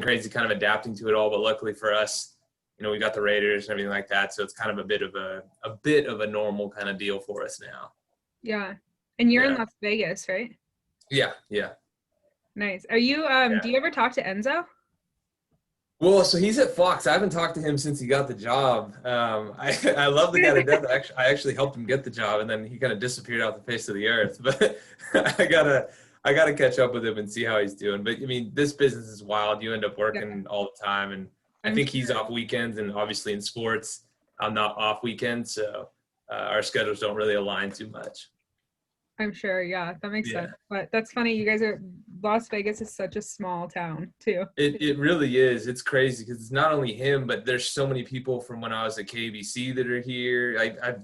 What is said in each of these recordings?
crazy kind of adapting to it all. But luckily for us, we got the Raiders and everything like that. So it's kind of a bit of a normal kind of deal for us now. Yeah. And you're in Yeah. Las Vegas, right? Yeah. Yeah. Nice. Are you, do you ever talk to Enzo? Well, so he's at Fox. I haven't talked to him since he got the job. I love the guy to death. I actually helped him get the job, and then he kind of disappeared off the face of the earth. But I gotta catch up with him and see how he's doing. But I mean, this business is wild. You end up working all the time, and I think he's off weekends, and obviously in sports, I'm not off weekends, so our schedules don't really align too much. I'm sure, yeah, that makes sense. But that's funny. You guys Las Vegas is such a small town too. It really is. It's crazy because it's not only him, but there's so many people from when I was at KBC that are here. I've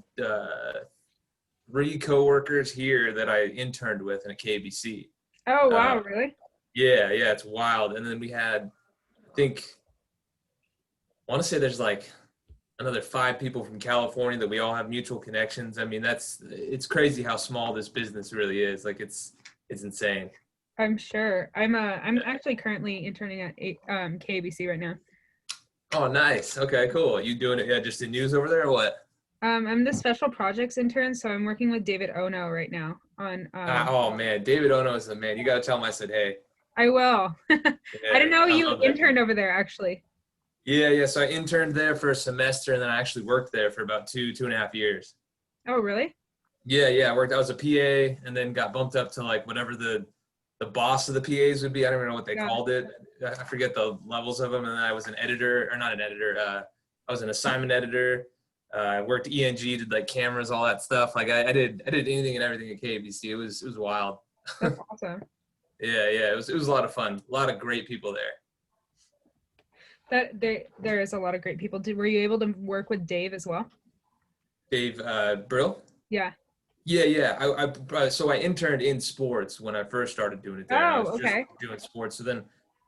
3 coworkers here that I interned with in a KBC. Oh wow, really? Yeah, it's wild. And then we had, I want to say there's like another 5 people from California that we all have mutual connections. I mean, it's crazy how small this business really is. Like it's insane. I'm sure. I'm actually currently interning at KBC right now. Oh, nice. Okay, cool. You doing it just in news over there or what? I'm the special projects intern, so I'm working with David Ono right now on. Oh man, David Ono is the man. You got to tell him I said hey. I will. I didn't know you interned over there actually. Yeah. So I interned there for a semester, and then I actually worked there for about 2.5 years. Oh, really? Yeah. I was a PA, and then got bumped up to like whatever the boss of the PAs would be. I don't even know what they called it. I forget the levels of them. And then I was an editor, or not an editor. I was an assignment editor. I worked ENG, did like cameras, all that stuff. Like I did anything and everything at KBC. It was wild. That's awesome. Yeah. It was a lot of fun. A lot of great people there. There is a lot of great people. Were you able to work with Dave as well? Dave Brill? Yeah. Yeah. So I interned in sports when I first started doing it there. Oh, I was okay. just doing sports.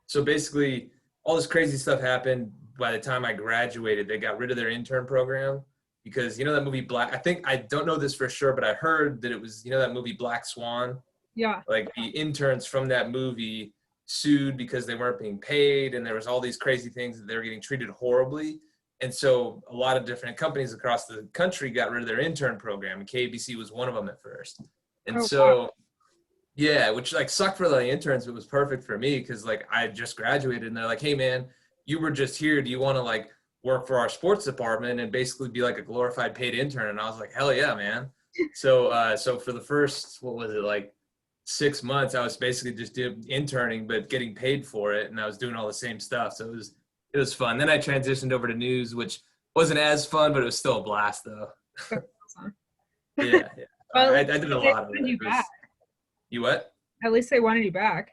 So basically all this crazy stuff happened. By the time I graduated, they got rid of their intern program because that movie Black, I don't know this for sure, but I heard that it was, that movie Black Swan. Yeah. Like the interns from that movie sued because they weren't being paid, and there was all these crazy things that they were getting treated horribly. And so a lot of different companies across the country got rid of their intern program, and KBC was one of them at first. And wow. Yeah, which like sucked for the interns, but it was perfect for me because like I just graduated, and they're like, hey man, you were just here. Do you want to like work for our sports department and basically be like a glorified paid intern? And I was like, hell yeah, man. So for the first, what was it, like 6 months, I was basically just interning, but getting paid for it. And I was doing all the same stuff. So it was fun. Then I transitioned over to news, which wasn't as fun, but it was still a blast though. Awesome. Yeah. Well, I did a lot of it. You what? At least they wanted you back.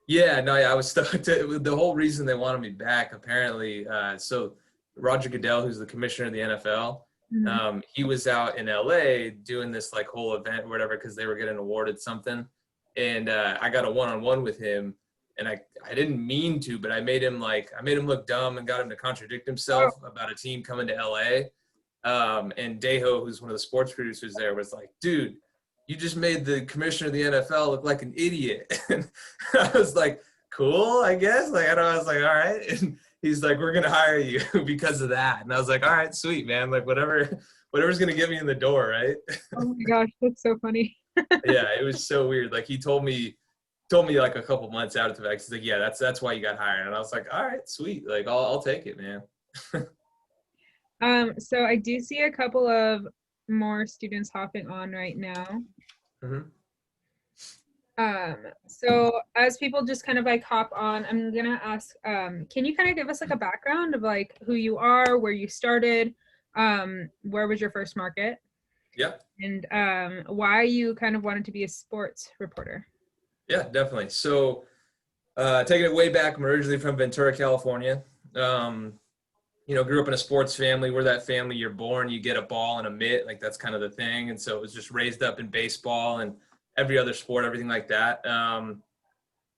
Yeah, no, I was stuck. The whole reason they wanted me back, apparently, so Roger Goodell, who's the commissioner of the NFL, mm-hmm. He was out in LA doing this like whole event or whatever because they were getting awarded something. And I got a one-on-one with him, and I didn't mean to, but I made him look dumb and got him to contradict himself about a team coming to LA. And Deho, who's one of the sports producers there, was like, dude, you just made the commissioner of the NFL look like an idiot. And I was like, cool, I guess. Like, I was like, all right. And he's like, we're going to hire you because of that. And I was like, all right, sweet, man. Like whatever's going to get me in the door. Right. Oh my gosh. That's so funny. Yeah. It was so weird. Like he told me like a couple months out of the fact, he's like, yeah, that's why you got hired. And I was like, all right, sweet. Like I'll take it, man. So I do see a couple of more students hopping on right now. Mm-hmm. So as people just kind of like hop on, I'm gonna ask, can you kind of give us like a background of like who you are, where you started, where was your first market? Yep. And why you kind of wanted to be a sports reporter? Yeah, definitely. So taking it way back, I'm originally from Ventura, California. Grew up in a sports family. We're that family, you're born, you get a ball and a mitt, like that's kind of the thing. And so it was just raised up in baseball and every other sport, everything like that. And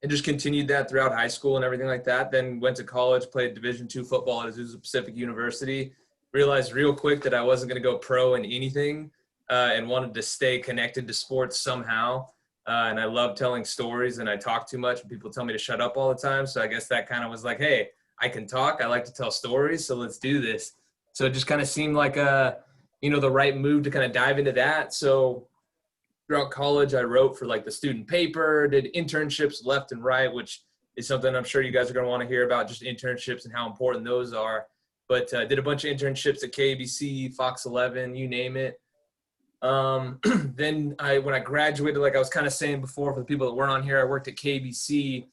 just continued that throughout high school and everything like that. Then went to college, played Division II football at Azusa Pacific University. Realized real quick that I wasn't going to go pro in anything and wanted to stay connected to sports somehow. And I love telling stories, and I talk too much and people tell me to shut up all the time. So I guess that kind of was like, hey, I can talk. I like to tell stories. So let's do this. So it just kind of seemed like the right move to kind of dive into that. So throughout college, I wrote for like the student paper, did internships left and right, which is something I'm sure you guys are going to want to hear about, just internships and how important those are. But did a bunch of internships at KBC, Fox 11, you name it. Then when I graduated, like I was kind of saying before, for the people that weren't on here, I worked at KBC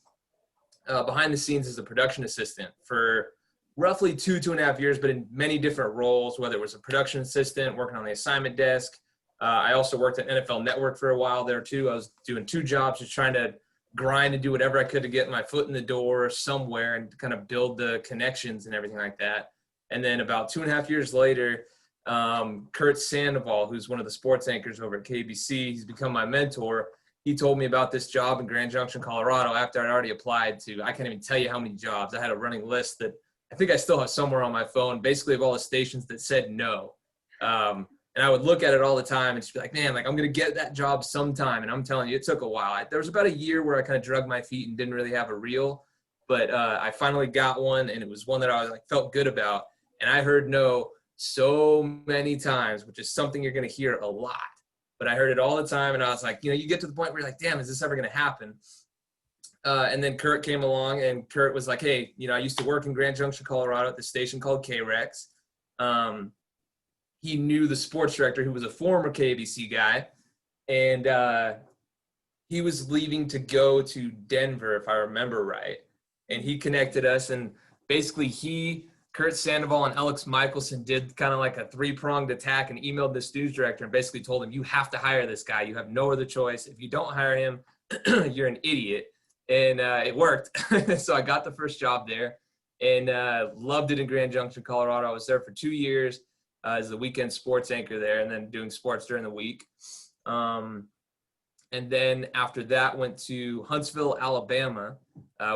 behind the scenes as a production assistant for roughly 2.5 years, but in many different roles, whether it was a production assistant, working on the assignment desk. I also worked at NFL Network for a while there too. I was doing 2 jobs, just trying to grind and do whatever I could to get my foot in the door somewhere and kind of build the connections and everything like that. And then about 2.5 years later, Kurt Sandoval, who's one of the sports anchors over at KBC, he's become my mentor. He told me about this job in Grand Junction, Colorado, after I'd already applied to, I can't even tell you how many jobs. I had a running list that I think I still have somewhere on my phone, basically of all the stations that said no. And I would look at it all the time and just be like, man, like I'm going to get that job sometime. And I'm telling you, it took a while. There was about a year where I kind of drug my feet and didn't really have a reel, but I finally got one, and it was one that I was like felt good about. And I heard no so many times, which is something you're going to hear a lot. But I heard it all the time, and I was like, you get to the point where you're like, damn, is this ever going to happen? And then Kurt came along, and Kurt was like, hey, I used to work in Grand Junction, Colorado at the station called KREX. He knew the sports director, who was a former KBC guy, and he was leaving to go to Denver, if I remember right. And he connected us, and basically Kurt Sandoval and Alex Michelson did kind of like a 3-pronged attack and emailed the news director and basically told him, you have to hire this guy. You have no other choice. If you don't hire him, you're an idiot. And it worked. So I got the first job there and loved it in Grand Junction, Colorado. I was there for 2 years as the weekend sports anchor there, and then doing sports during the week. And then after that went to Huntsville, Alabama,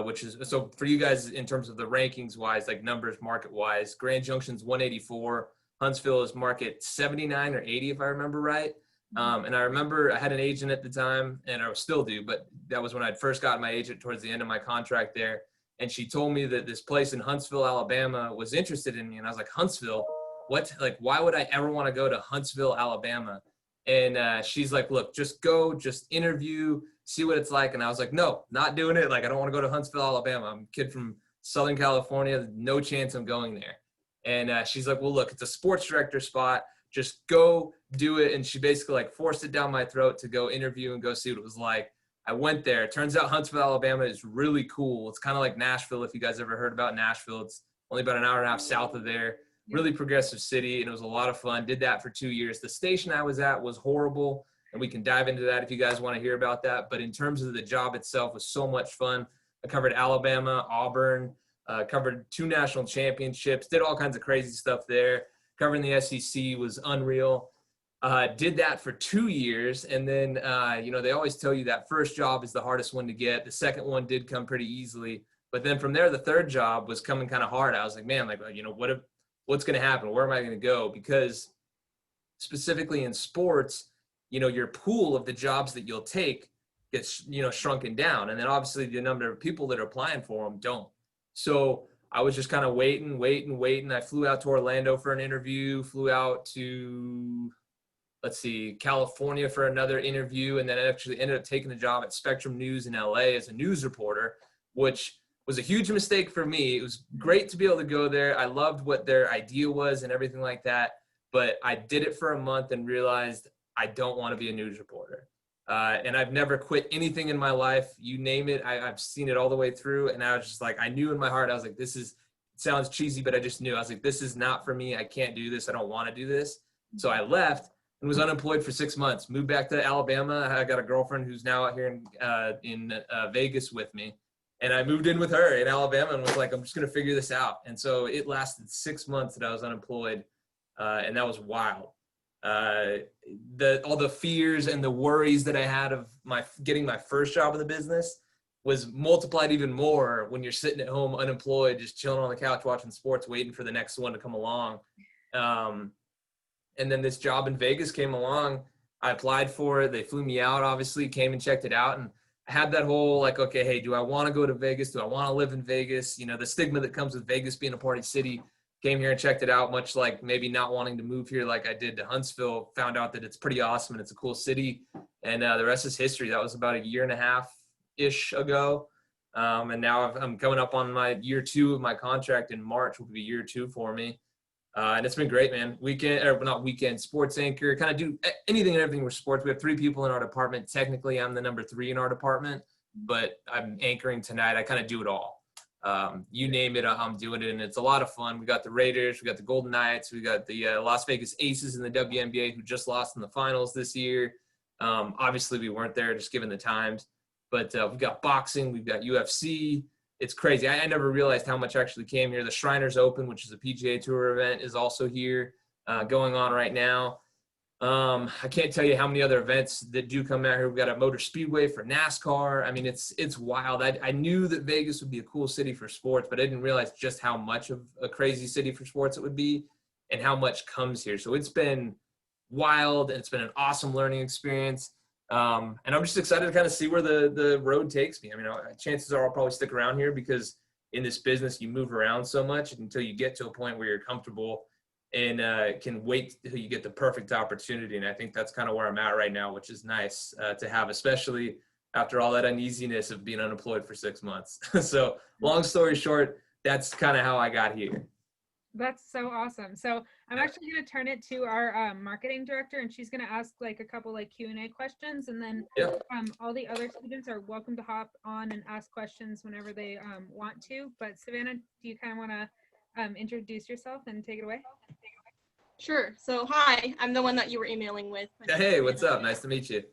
which is, so for you guys in terms of the rankings wise, like numbers market wise, Grand Junction's 184, Huntsville is market 79 or 80 if I remember right. And I remember I had an agent at the time, and I still do, but that was when I'd first got my agent towards the end of my contract there. And she told me that this place in Huntsville, Alabama was interested in me. And I was like, Huntsville? What? Like, why would I ever want to go to Huntsville, Alabama? And she's like, look, just go, just interview, see what it's like. And I was like, no, not doing it. Like, I don't want to go to Huntsville, Alabama. I'm a kid from Southern California. No chance I'm going there. And she's like, well, look, it's a sports director spot. Just go do it. And she basically like forced it down my throat to go interview and go see what it was like. I went there. It turns out Huntsville, Alabama is really cool. It's kind of like Nashville. If you guys ever heard about Nashville, it's only about an hour and a half south of there. Really progressive city, and it was a lot of fun. Did that for 2 years. The station I was at was horrible, and we can dive into that if you guys want to hear about that. But in terms of the job itself, it was so much fun. I covered Alabama, Auburn, covered 2 national championships, did all kinds of crazy stuff there. Covering the SEC was unreal. Did that for 2 years, and then they always tell you that first job is the hardest one to get. The second one did come pretty easily, but then from there, the third job was coming kind of hard. I was like, man, like what's going to happen? Where am I going to go? Because specifically in sports, your pool of the jobs that you'll take gets, shrunken down. And then obviously the number of people that are applying for them don't. So I was just kind of waiting. I flew out to Orlando for an interview, flew out to, California for another interview. And then I actually ended up taking a job at Spectrum News in LA as a news reporter, which was a huge mistake for me. It was great to be able to go there. I loved what their idea was and everything like that. But I did it for a month and realized I don't want to be a news reporter. And I've never quit anything in my life. You name it, I've seen it all the way through. And I was just like, I knew in my heart, I was like, it sounds cheesy, but I just knew. I was like, this is not for me. I can't do this. I don't want to do this. So I left and was unemployed for 6 months, moved back to Alabama. I got a girlfriend who's now out here in Vegas with me. And I moved in with her in Alabama and was like, I'm just going to figure this out. And so it lasted 6 months that I was unemployed. And that was wild. All the fears and the worries that I had of getting my first job in the business was multiplied even more when you're sitting at home unemployed, just chilling on the couch, watching sports, waiting for the next one to come along. And then this job in Vegas came along. I applied for it. They flew me out, obviously, came and checked it out. And I had that whole like, okay, hey, do I want to go to Vegas? Do I want to live in Vegas? You know, the stigma that comes with Vegas being a party city. Came here and checked it out, much like maybe not wanting to move here like I did to Huntsville. Found out that it's pretty awesome and it's a cool city. And the rest is history. That was about a year and a half-ish ago. And now I'm coming up on my year 2 of my contract in March, will be year 2 for me. And it's been great, man. Sports anchor, kind of do anything and everything with sports. We have 3 people in our department. Technically, I'm the number 3 in our department, but I'm anchoring tonight. I kind of do it all. You name it, I'm doing it, and it's a lot of fun. We got the Raiders, we got the Golden Knights, we got the Las Vegas Aces in the WNBA who just lost in the finals this year. Obviously, we weren't there just given the times, but we've got boxing, we've got UFC. It's crazy. I never realized how much actually came here. The Shriners Open, which is a PGA Tour event, is also here going on right now. I can't tell you how many other events that do come out here. We've got a motor speedway for NASCAR. I mean, it's wild. I knew that Vegas would be a cool city for sports, but I didn't realize just how much of a crazy city for sports it would be and how much comes here. So it's been wild, and it's been an awesome learning experience. And I'm just excited to kind of see where the road takes me. I mean, chances are I'll probably stick around here because in this business, you move around so much until you get to a point where you're comfortable and can wait till you get the perfect opportunity. And I think that's kind of where I'm at right now, which is nice to have, especially after all that uneasiness of being unemployed for 6 months. So long story short, that's kind of how I got here. That's so awesome. So I'm actually going to turn it to our marketing director, and she's going to ask like a couple like Q&A questions, and then all the other students are welcome to hop on and ask questions whenever they want to. But Savannah, do you kind of want to introduce yourself and take it away? Sure. So hi, I'm the one that you were emailing with. Hey, what's up? Nice to meet you.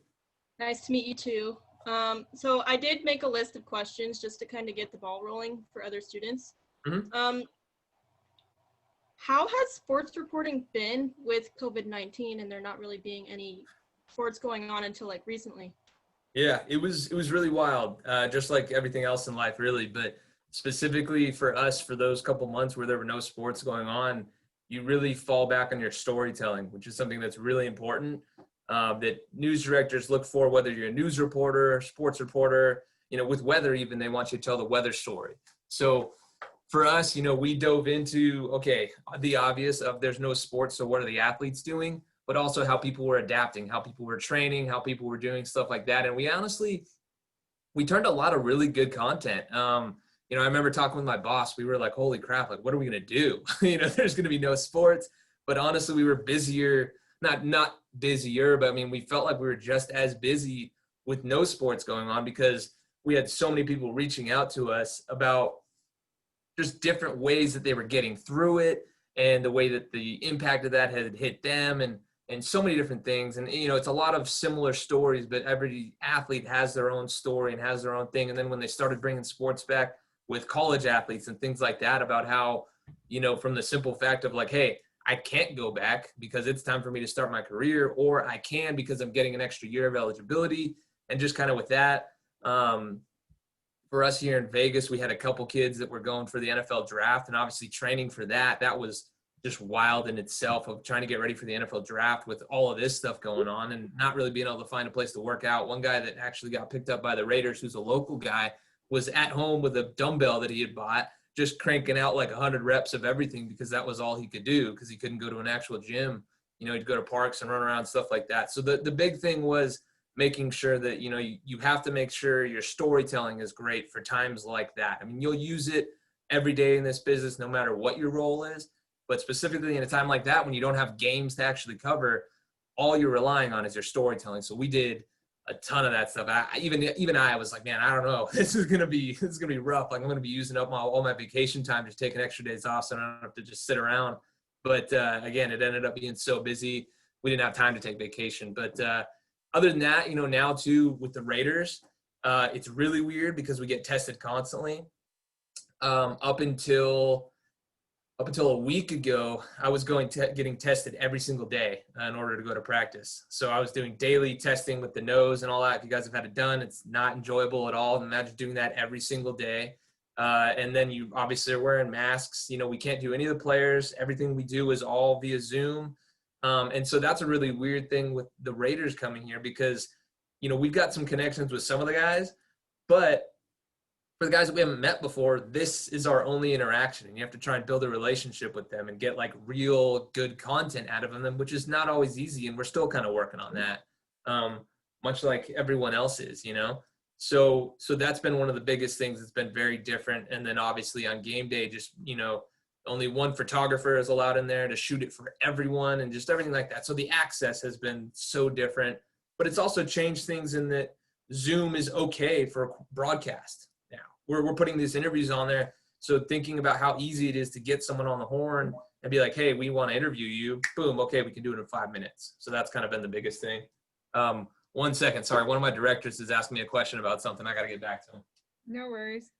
Nice to meet you too. So I did make a list of questions just to kind of get the ball rolling for other students. Mm-hmm. How has sports reporting been with COVID-19 and there not really being any sports going on until like recently? Yeah, it was really wild, just like everything else in life, really. But specifically for us, for those couple months where there were no sports going on, you really fall back on your storytelling, which is something that's really important, that news directors look for, whether you're a news reporter, sports reporter, with weather even, they want you to tell the weather story. So for us, we dove into, okay, the obvious of there's no sports, so what are the athletes doing? But also how people were adapting, how people were training, how people were doing stuff like that. And we turned a lot of really good content. I remember talking with my boss, we were like, holy crap, like, what are we going to do? There's going to be no sports. But honestly, we were busier, not busier, but I mean, we felt like we were just as busy with no sports going on because we had so many people reaching out to us about just different ways that they were getting through it and the way that the impact of that had hit them and so many different things. And, it's a lot of similar stories, but every athlete has their own story and has their own thing. And then when they started bringing sports back with college athletes and things like that, about how, from the simple fact of like, hey, I can't go back because it's time for me to start my career, or I can because I'm getting an extra year of eligibility. And just kind of with that, for us here in Vegas, we had a couple kids that were going for the NFL draft, and obviously training for that was just wild in itself, of trying to get ready for the NFL draft with all of this stuff going on and not really being able to find a place to work out. One guy that actually got picked up by the Raiders, who's a local guy, was at home with a dumbbell that he had bought, just cranking out like 100 reps of everything because that was all he could do because he couldn't go to an actual gym. He'd go to parks and run around, stuff like that. So the big thing was making sure that, you have to make sure your storytelling is great for times like that. I mean, you'll use it every day in this business, no matter what your role is, but specifically in a time like that, when you don't have games to actually cover, all you're relying on is your storytelling. So we did a ton of that stuff. I was like, man, I don't know. This is going to be rough. Like, I'm going to be using up all my vacation time, just taking extra days off so I don't have to just sit around. But again, it ended up being so busy. We didn't have time to take vacation. But other than that, now too, with the Raiders, it's really weird because we get tested constantly. Up until a week ago, I was getting tested every single day in order to go to practice. So I was doing daily testing with the nose and all that. If you guys have had it done, it's not enjoyable at all. Imagine doing that every single day. And then you obviously are wearing masks. We can't do any of the players. Everything we do is all via Zoom. And so that's a really weird thing with the Raiders coming here because, you know, we've got some connections with some of the guys, but for the guys that we haven't met before, this is our only interaction, and you have to try and build a relationship with them and get like real good content out of them, which is not always easy. And we're still kind of working on that, much like everyone else is, you know? So that's been one of the biggest things that's been very different. And then obviously on game day, just, you know, only one photographer is allowed in there to shoot it for everyone and just everything like that. So the access has been so different, but it's also changed things in that Zoom is okay for broadcast. We're putting these interviews on there. So thinking about how easy it is to get someone on the horn and be like, hey, we want to interview you. Boom. Okay. We can do it in 5 minutes. So that's kind of been the biggest thing. 1 second. Sorry. One of my directors is asking me a question about something. I got to get back to him. No worries.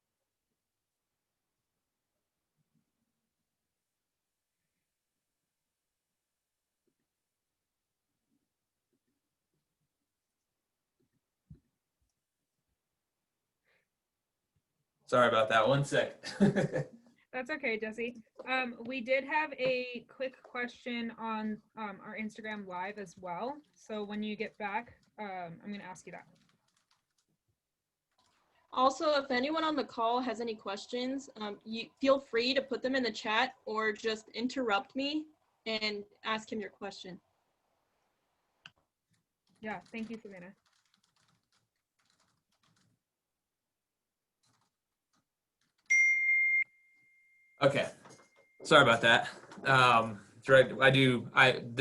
Sorry about that. 1 second. That's okay, Jesse. We did have a quick question on our Instagram live as well. So when you get back, I'm going to ask you that. Also, if anyone on the call has any questions, you feel free to put them in the chat or just interrupt me and ask him your question. Yeah, thank you, Savannah. Okay. Sorry about that. The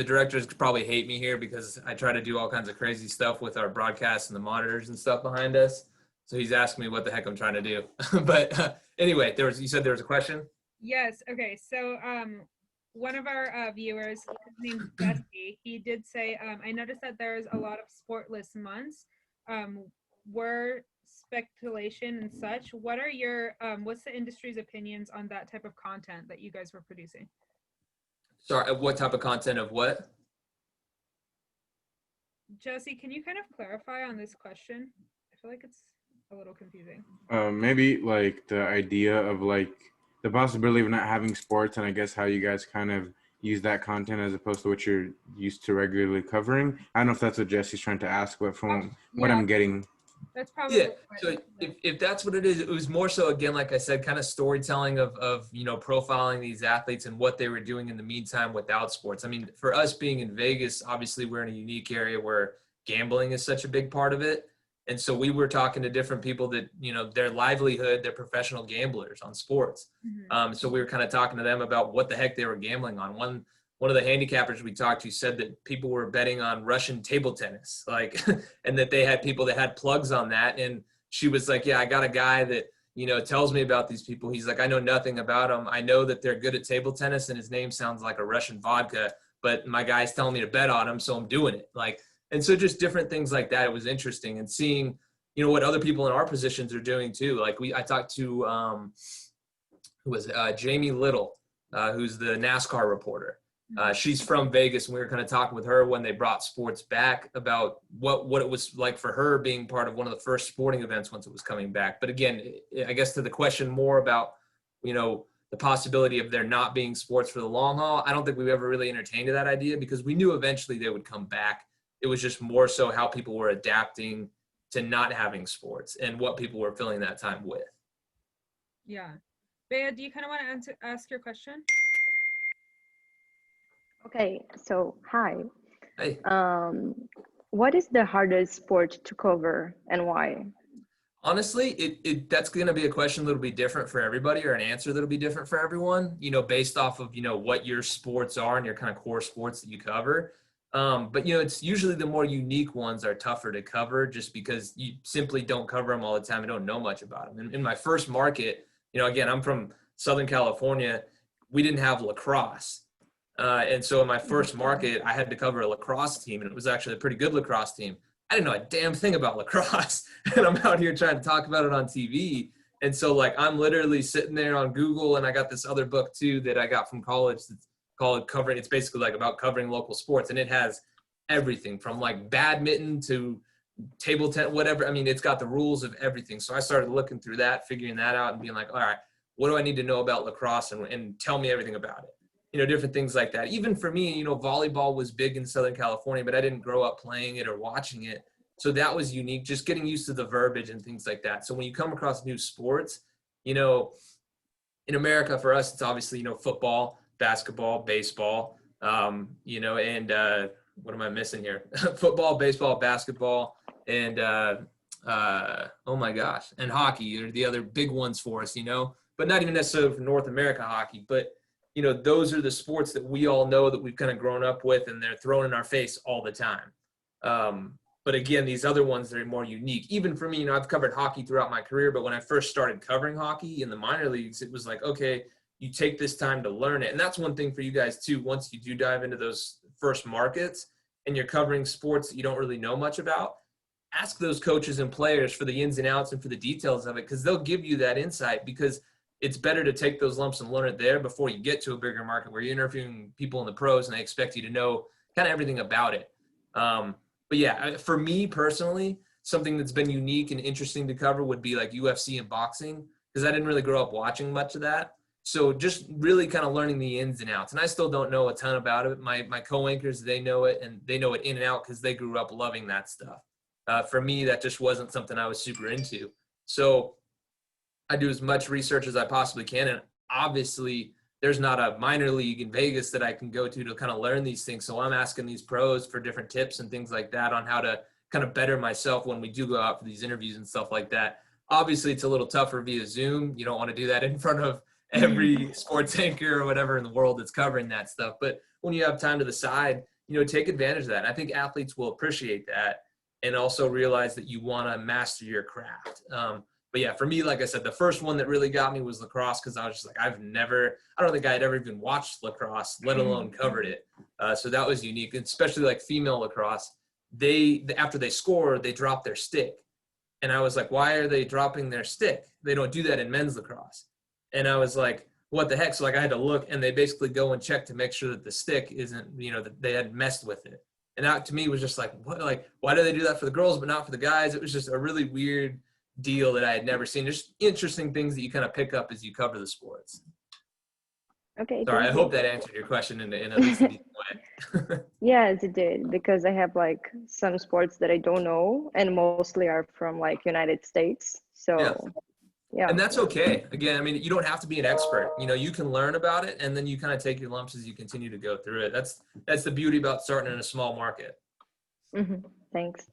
directors probably hate me here because I try to do all kinds of crazy stuff with our broadcasts and the monitors and stuff behind us. So he's asking me what the heck I'm trying to do. But anyway, you said there was a question? Yes. Okay. So one of our viewers, his name's Jesse, he did say, I noticed that there's a lot of sportless months. Were speculation and such. What are your what's the industry's opinions on that type of content that you guys were producing? Sorry, what type of content of what? Jesse, can you kind of clarify on this question? I feel like it's a little confusing. Maybe like the idea of like the possibility of not having sports, and I guess how you guys kind of use that content as opposed to what you're used to regularly covering. I don't know if that's what Jesse's trying to ask, but from what I'm getting. That's probably So if that's what it is, it was more so, again, like I said, kind of storytelling of you know, profiling these athletes and what they were doing in the meantime without sports. I mean, for us being in Vegas, obviously we're in a unique area where gambling is such a big part of it. And so we were talking to different people that, you know, their livelihood, they're professional gamblers on sports. Mm-hmm. So we were kind of talking to them about what the heck they were gambling on. One of the handicappers we talked to said that people were betting on Russian table tennis, like, and that they had people that had plugs on that. And she was like, yeah, I got a guy that, you know, tells me about these people. He's like, I know nothing about them. I know that they're good at table tennis and his name sounds like a Russian vodka, but my guy's telling me to bet on him. So I'm doing it. Like, and so just different things like that. It was interesting, and seeing, you know, what other people in our positions are doing too. Like I talked to, Jamie Little, who's the NASCAR reporter. She's from Vegas, and we were kind of talking with her when they brought sports back about what it was like for her being part of one of the first sporting events once it was coming back. But again, I guess to the question more about, you know, the possibility of there not being sports for the long haul, I don't think we've ever really entertained that idea because we knew eventually they would come back. It was just more so how people were adapting to not having sports and what people were filling that time with. Yeah. Bea, do you kind of want to ask your question? Okay, so hi. Hey. What is the hardest sport to cover and why? Honestly, that's going to be a question that'll be different for everybody, or an answer that'll be different for everyone, you know, based off of, you know, what your sports are and your kind of core sports that you cover. But, you know, it's usually the more unique ones are tougher to cover just because you simply don't cover them all the time. You don't know much about them. In my first market, you know, again, I'm from Southern California. We didn't have lacrosse. And so in my first market, I had to cover a lacrosse team, and it was actually a pretty good lacrosse team. I didn't know a damn thing about lacrosse, and I'm out here trying to talk about it on TV. And so, like, I'm literally sitting there on Google, and I got this other book too that I got from college that's called Covering. It's basically like about covering local sports, and it has everything from like badminton to table tennis, whatever. I mean, it's got the rules of everything. So I started looking through that, figuring that out, and being like, all right, what do I need to know about lacrosse, and tell me everything about it. different things like that. Even for me, volleyball was big in Southern California, but I didn't grow up playing it or watching it. So that was unique, just getting used to the verbiage and things like that. So when you come across new sports, in America, for us, it's obviously, football, basketball, baseball, and what am I missing here? Football, baseball, basketball, and oh my gosh, and hockey are the other big ones for us, but not even necessarily for North America hockey, but those are the sports that we all know that we've kind of grown up with, and they're thrown in our face all the time. But again, these other ones that are more unique. Even for me, I've covered hockey throughout my career, but when I first started covering hockey in the minor leagues, it was like, okay, you take this time to learn it. And that's one thing for you guys too. Once you do dive into those first markets and you're covering sports that you don't really know much about, ask those coaches and players for the ins and outs and for the details of it, because they'll give you that insight, because it's better to take those lumps and learn it there before you get to a bigger market where you're interviewing people in the pros and they expect you to know kind of everything about it. But yeah, for me personally, something that's been unique and interesting to cover would be like UFC and boxing, because I didn't really grow up watching much of that. So just really kind of learning the ins and outs. And I still don't know a ton about it. My co-anchors, they know it, and they know it in and out because they grew up loving that stuff. For me, that just wasn't something I was super into. So I do as much research as I possibly can. And obviously, there's not a minor league in Vegas that I can go to kind of learn these things. So I'm asking these pros for different tips and things like that on how to kind of better myself when we do go out for these interviews and stuff like that. Obviously, it's a little tougher via Zoom. You don't want to do that in front of every sports anchor or whatever in the world that's covering that stuff. But when you have time to the side, take advantage of that. And I think athletes will appreciate that and also realize that you want to master your craft. But yeah, for me, like I said, the first one that really got me was lacrosse, because I was just like, I don't think I had ever even watched lacrosse, let alone covered it. So that was unique, and especially like female lacrosse. After they score, they drop their stick. And I was like, why are they dropping their stick? They don't do that in men's lacrosse. And I was like, what the heck? So like I had to look, and they basically go and check to make sure that the stick isn't, that they hadn't messed with it. And that to me was just like, what? Like, why do they do that for the girls but not for the guys? It was just a really weird deal that I had never seen. Just interesting things that you kind of pick up as you cover the sports. Okay. Sorry, I hope that answered your question in at least a decent way. Yes, it did, because I have like some sports that I don't know, and mostly are from like United States. So yeah. And that's okay. Again, I mean, you don't have to be an expert. You can learn about it, and then you kind of take your lumps as you continue to go through it. That's the beauty about starting in a small market. Thanks.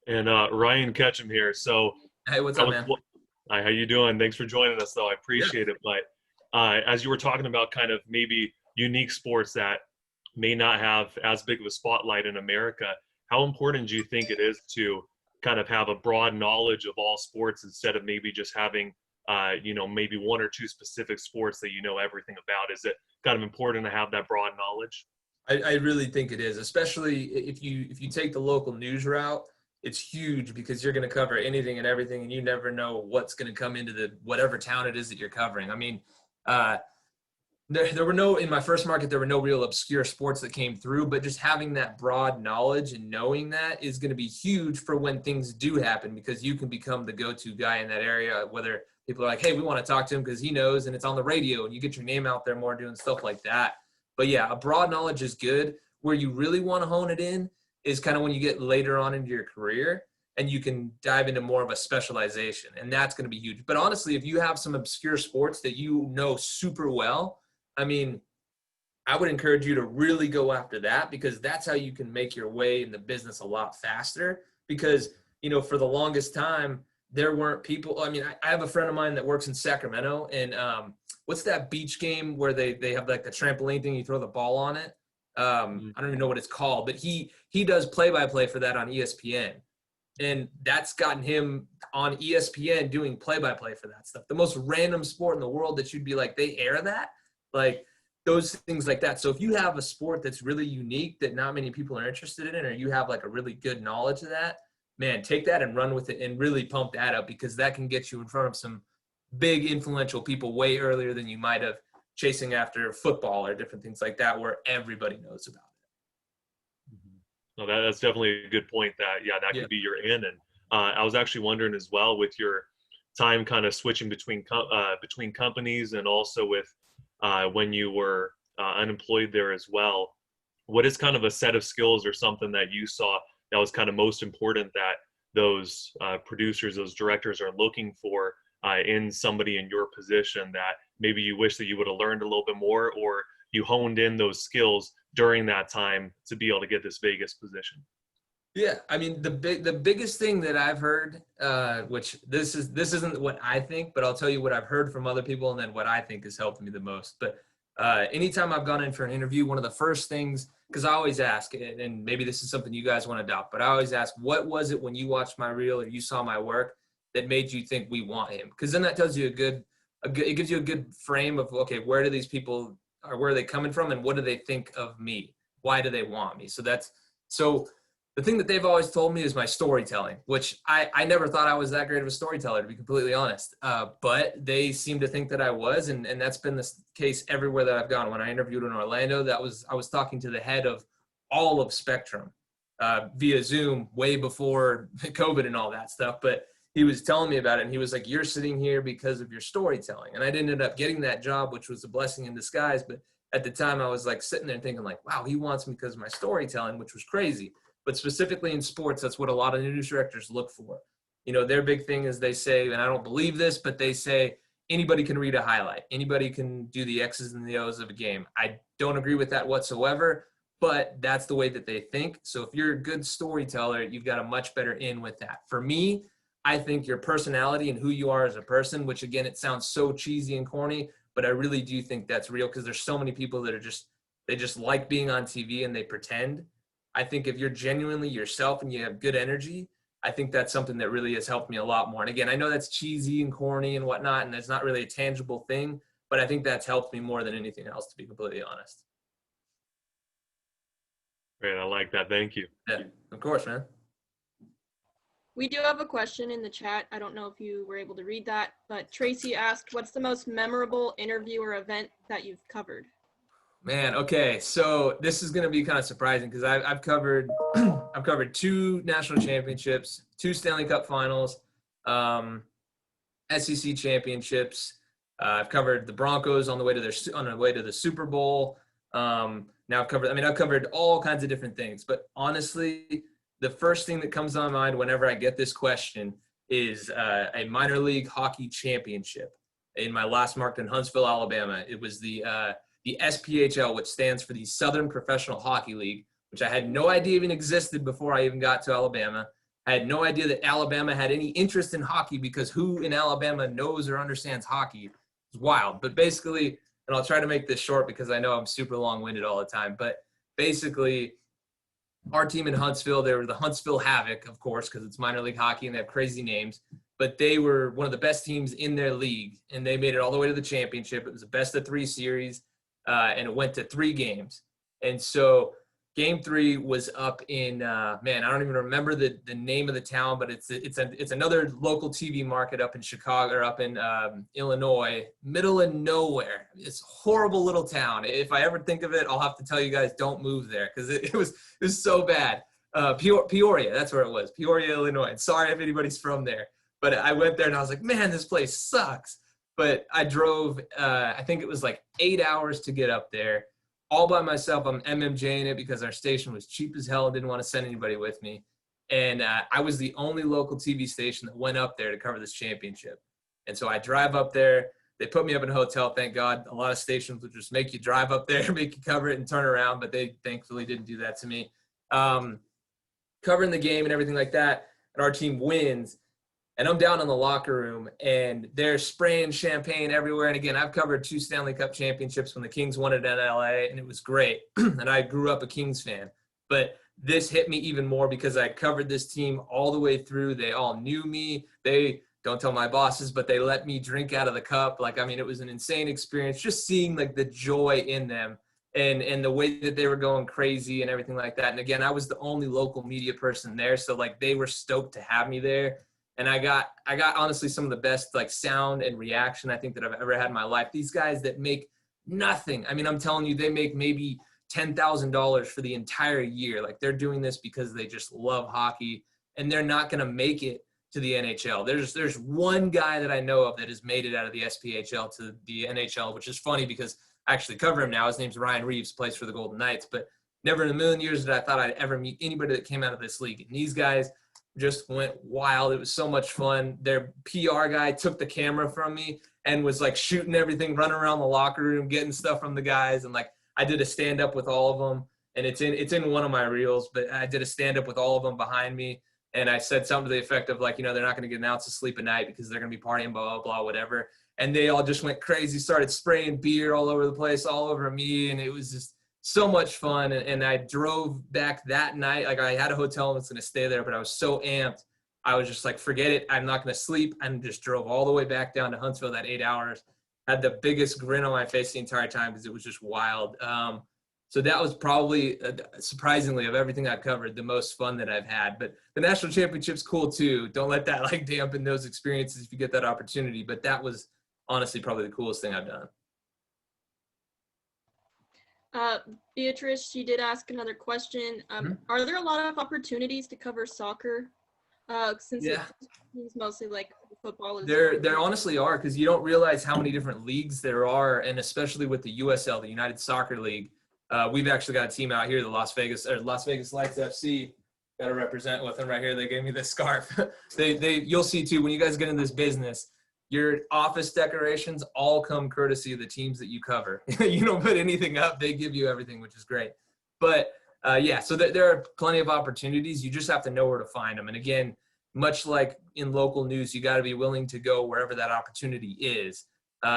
And Ryan Ketchum here. So hey, what's up, man? Hi, how you doing? Thanks for joining us, though. I appreciate it. But as you were talking about kind of maybe unique sports that may not have as big of a spotlight in America, how important do you think it is to kind of have a broad knowledge of all sports instead of maybe just having, maybe one or two specific sports that you know everything about? Is it kind of important to have that broad knowledge? I really think it is, especially if you take the local news route. It's huge, because you're going to cover anything and everything, and you never know what's going to come into whatever town it is that you're covering. I mean, there were in my first market, there were no real obscure sports that came through, but just having that broad knowledge and knowing that is going to be huge for when things do happen, because you can become the go-to guy in that area, whether people are like, hey, we want to talk to him because he knows, and it's on the radio, and you get your name out there more doing stuff like that. But yeah, a broad knowledge is good. Where you really want to hone it in is kind of when you get later on into your career and you can dive into more of a specialization, and that's going to be huge. But honestly, if you have some obscure sports that you know super well, I mean, I would encourage you to really go after that, because that's how you can make your way in the business a lot faster. Because, for the longest time, there weren't people. I mean, I have a friend of mine that works in Sacramento, and what's that beach game where they have like the trampoline thing, you throw the ball on it? I don't even know what it's called, but he does play-by-play for that on ESPN. And that's gotten him on ESPN doing play-by-play for that stuff. The most random sport in the world that you'd be like, they air that? Like those things like that. So if you have a sport that's really unique that not many people are interested in, or you have like a really good knowledge of that, man, take that and run with it and really pump that up, because that can get you in front of some big influential people way earlier than you might have chasing after football or different things like that, where everybody knows about it. No, that's definitely a good point. That could be your in. And I was actually wondering as well, with your time kind of switching between companies, and also with when you were unemployed there as well. What is kind of a set of skills or something that you saw that was kind of most important that those producers, those directors are looking for in somebody in your position that maybe you wish that you would have learned a little bit more, or you honed in those skills during that time to be able to get this Vegas position? Yeah, I mean the biggest thing that I've heard, which this isn't what I think, but I'll tell you what I've heard from other people, and then what I think has helped me the most. But anytime I've gone in for an interview, one of the first things, because I always ask, and maybe this is something you guys want to adopt, but I always ask, what was it when you watched my reel or you saw my work that made you think we want him? Because then that tells you it gives you a good frame of, okay, where do these people, or where are they coming from, and what do they think of me? Why do they want me? So the thing that they've always told me is my storytelling, which I never thought I was that great of a storyteller, to be completely honest. But they seem to think that I was, and that's been the case everywhere that I've gone. When I interviewed in Orlando, I was talking to the head of all of Spectrum via Zoom way before COVID and all that stuff. But he was telling me about it, and he was like, "You're sitting here because of your storytelling." And I ended up getting that job, which was a blessing in disguise. But at the time, I was like sitting there thinking like, "Wow, he wants me because of my storytelling," which was crazy. But specifically in sports, that's what a lot of news directors look for. You know, their big thing is they say, and I don't believe this, but they say anybody can read a highlight. Anybody can do the X's and the O's of a game. I don't agree with that whatsoever, but that's the way that they think. So if you're a good storyteller, you've got a much better in with that. For me, I think your personality and who you are as a person, which again, it sounds so cheesy and corny, but I really do think that's real, because there's so many people that they just like being on TV and they pretend. I think if you're genuinely yourself and you have good energy, I think that's something that really has helped me a lot more. And again, I know that's cheesy and corny and whatnot, and that's not really a tangible thing, but I think that's helped me more than anything else, to be completely honest. Great, I like that. Thank you. Yeah, of course, man. We do have a question in the chat. I don't know if you were able to read that, but Tracy asked, what's the most memorable interview or event that you've covered? Man, okay, so this is going to be kind of surprising, because I've covered I've covered 2 national championships, 2 Stanley Cup finals, SEC championships. I've covered the Broncos on the way to the Super Bowl. Now I've covered all kinds of different things, but honestly, the first thing that comes to my mind whenever I get this question is a minor league hockey championship in my last marked in Huntsville, Alabama. It was the SPHL, which stands for the Southern Professional Hockey League, which I had no idea even existed before I even got to Alabama. I had no idea that Alabama had any interest in hockey, because who in Alabama knows or understands hockey? It's wild. But basically, and I'll try to make this short because I know I'm super long-winded all the time, but basically our team in Huntsville, they were the Huntsville Havoc, of course, because it's minor league hockey and they have crazy names. But they were one of the best teams in their league, and they made it all the way to the championship. It was a best-of-3 series. And it went to 3 games. And so game 3 was up in, I don't even remember the name of the town, but it's another local TV market up in Chicago, or up in Illinois, middle of nowhere. It's a horrible little town. If I ever think of it, I'll have to tell you guys, don't move there, because it was so bad. Peoria, that's where it was, Peoria, Illinois. And sorry if anybody's from there, but I went there and I was like, man, this place sucks. But I drove, I think it was like 8 hours to get up there, all by myself. I'm MMJing it because our station was cheap as hell and didn't want to send anybody with me. And I was the only local TV station that went up there to cover this championship. And so I drive up there. They put me up in a hotel, thank God. A lot of stations would just make you drive up there, make you cover it and turn around, but they thankfully didn't do that to me. Covering the game and everything like that, and our team wins. And I'm down in the locker room, and they're spraying champagne everywhere. And again, I've covered 2 Stanley Cup championships when the Kings won it in LA, and it was great. And I grew up a Kings fan. But this hit me even more because I covered this team all the way through. They all knew me. They, don't tell my bosses, but they let me drink out of the cup. It was an insane experience, just seeing like the joy in them and the way that they were going crazy and everything like that. And again, I was the only local media person there. So like they were stoked to have me there. And I got honestly some of the best like sound and reaction I think that I've ever had in my life. These guys that make nothing. I mean, I'm telling you, they make maybe $10,000 for the entire year. Like they're doing this because they just love hockey, and they're not going to make it to the NHL. There's one guy that I know of that has made it out of the SPHL to the NHL, which is funny because I actually cover him now. His name's Ryan Reeves, plays for the Golden Knights, but never in a million years that I thought I'd ever meet anybody that came out of this league. And these guys just went wild. It was so much fun. Their PR guy took the camera from me and was like shooting everything, running around the locker room, getting stuff from the guys. And like, I did a stand up with all of them, and it's in one of my reels, but I did a stand up with all of them behind me. And I said something to the effect of like, they're not going to get an ounce of sleep at night because they're going to be partying, blah, blah, blah, whatever. And they all just went crazy, started spraying beer all over the place, all over me. And it was just so much fun. And I drove back that night. Like, I had a hotel and was going to stay there, but I was so amped. I was just like, forget it. I'm not going to sleep. And just drove all the way back down to Huntsville that 8 hours. Had the biggest grin on my face the entire time because it was just wild. So that was probably, surprisingly, of everything I've covered, the most fun that I've had. But the national championship's cool too. Don't let that like dampen those experiences if you get that opportunity. But that was honestly probably the coolest thing I've done. Beatrice, she did ask another question. Are there a lot of opportunities to cover soccer? Since it's mostly like football. There honestly are, because you don't realize how many different leagues there are, and especially with the USL, the United Soccer League. We've actually got a team out here, the Las Vegas Lights FC. Got to represent with them right here. They gave me this scarf. You'll see too when you guys get into this business. Your office decorations all come courtesy of the teams that you cover. You don't put anything up; they give you everything, which is great. But so there are plenty of opportunities. You just have to know where to find them. And again, much like in local news, you got to be willing to go wherever that opportunity is.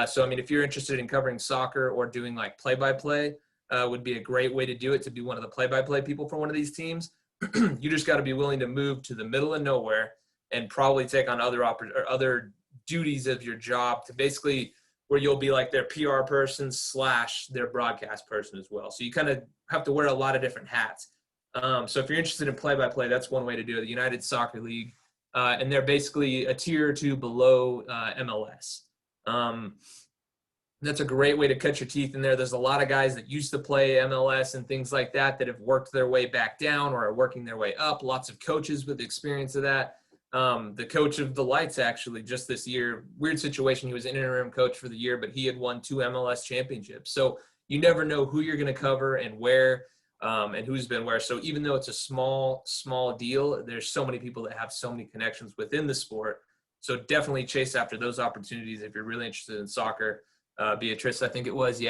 So I mean, if you're interested in covering soccer or doing like play-by-play, would be a great way to do it, to be one of the play-by-play people for one of these teams. You just got to be willing to move to the middle of nowhere and probably take on other duties of your job, to basically where you'll be like their PR person / their broadcast person as well. So you kind of have to wear a lot of different hats. So if you're interested in play-by-play, that's one way to do it. The United Soccer League, and they're basically a tier or two below MLS. That's a great way to cut your teeth in there. There's a lot of guys that used to play MLS and things like that have worked their way back down or are working their way up. Lots of coaches with experience of that. The coach of the Lights, actually, just this year, weird situation. He was an interim coach for the year, but he had won 2 MLS championships. So you never know who you're going to cover and where, and who's been where. So even though it's a small deal, there's so many people that have so many connections within the sport. So definitely chase after those opportunities if you're really interested in soccer. Beatrice, I think it was,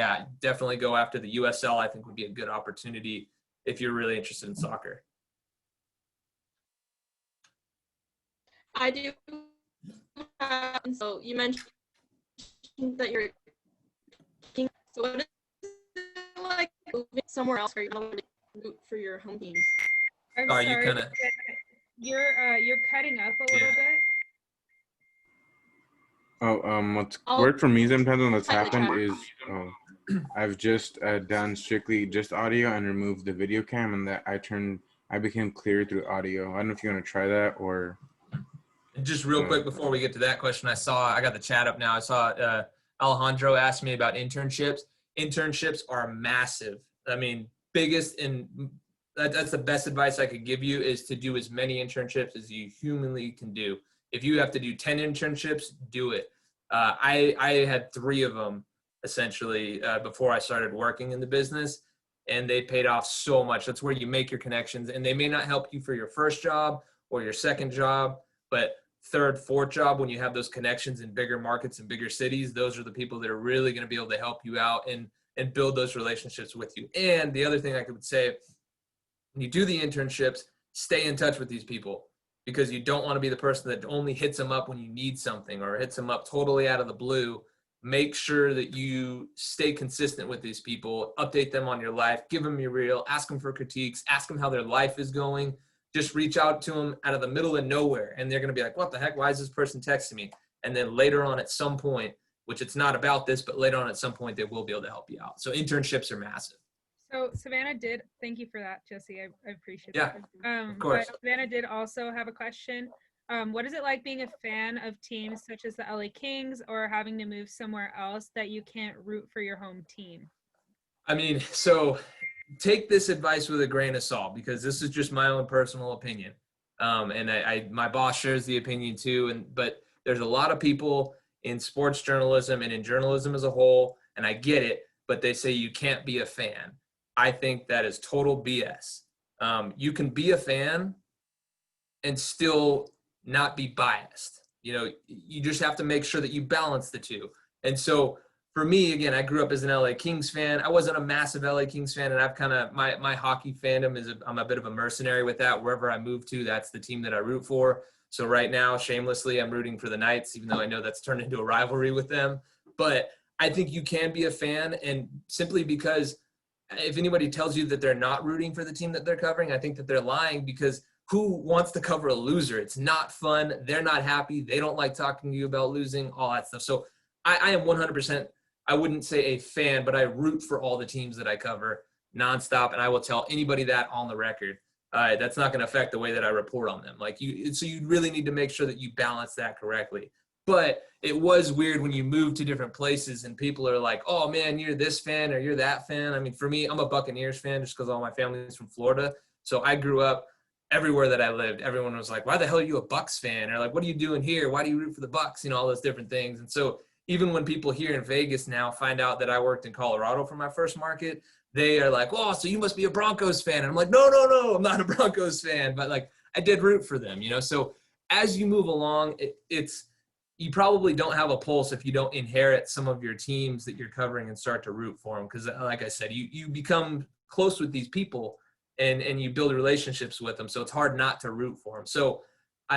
definitely go after the USL. I think would be a good opportunity if you're really interested in soccer. I do. So you mentioned that you're. So what is it like moving somewhere else where you're not really root for your home teams? I'm Are sorry, you kinda... You're cutting up a little bit. What's worked for me sometimes when what's happened is I've just done strictly just audio and removed the video cam, and that I became clear through audio. I don't know if you want to try that or. Just real quick before we get to that question, I got the chat up now. I saw Alejandro asked me about internships. Internships are massive. I mean, biggest, and that's the best advice I could give you, is to do as many internships as you humanly can do. If you have to do 10 internships, do it. I had 3 of them essentially before I started working in the business, and they paid off so much. That's where you make your connections, and they may not help you for your first job or your second job, but third, fourth job, when you have those connections in bigger markets and bigger cities, those are the people that are really going to be able to help you out and build those relationships with you. And the other thing I could say, when you do the internships, stay in touch with these people, because you don't want to be the person that only hits them up when you need something or hits them up totally out of the blue. Make sure that you stay consistent with these people, update them on your life, give them your reel, ask them for critiques, ask them how their life is going. Just reach out to them out of the middle of nowhere, and they're going to be like, what the heck? Why is this person texting me? And then later on at some point, which it's not about this, but later on at some point, they will be able to help you out. So internships are massive. So Savannah did, thank you for that, Jesse. I appreciate that. Of course. But Savannah did also have a question. What is it like being a fan of teams such as the LA Kings, or having to move somewhere else that you can't root for your home team? I mean, so take this advice with a grain of salt, because this is just my own personal opinion. And my boss shares the opinion too. But there's a lot of people in sports journalism and in journalism as a whole, and I get it, but they say you can't be a fan. I think that is total BS. You can be a fan and still not be biased. You just have to make sure that you balance the two. And so for me, again, I grew up as an LA Kings fan. I wasn't a massive LA Kings fan, and I've kind of, my hockey fandom I'm a bit of a mercenary with that. Wherever I move to, that's the team that I root for. So right now, shamelessly, I'm rooting for the Knights, even though I know that's turned into a rivalry with them. But I think you can be a fan, and simply because if anybody tells you that they're not rooting for the team that they're covering, I think that they're lying, because who wants to cover a loser? It's not fun. They're not happy. They don't like talking to you about losing, all that stuff. So I am 100%, I wouldn't say a fan, but I root for all the teams that I cover nonstop, and I will tell anybody that on the record. That's not going to affect the way that I report on them. So you really need to make sure that you balance that correctly. But it was weird when you move to different places and people are like, oh man, you're this fan or you're that fan. I mean, for me, I'm a Buccaneers fan just because all my family is from Florida. So I grew up everywhere that I lived. Everyone was like, why the hell are you a Bucs fan? Or like, what are you doing here? Why do you root for the Bucs? All those different things. And so even when people here in Vegas now find out that I worked in Colorado for my first market, they are like, oh, so you must be a Broncos fan. And I'm like, no, I'm not a Broncos fan. But like, I did root for them, So as you move along, you probably don't have a pulse if you don't inherit some of your teams that you're covering and start to root for them. Because like I said, you become close with these people and you build relationships with them. So it's hard not to root for them. So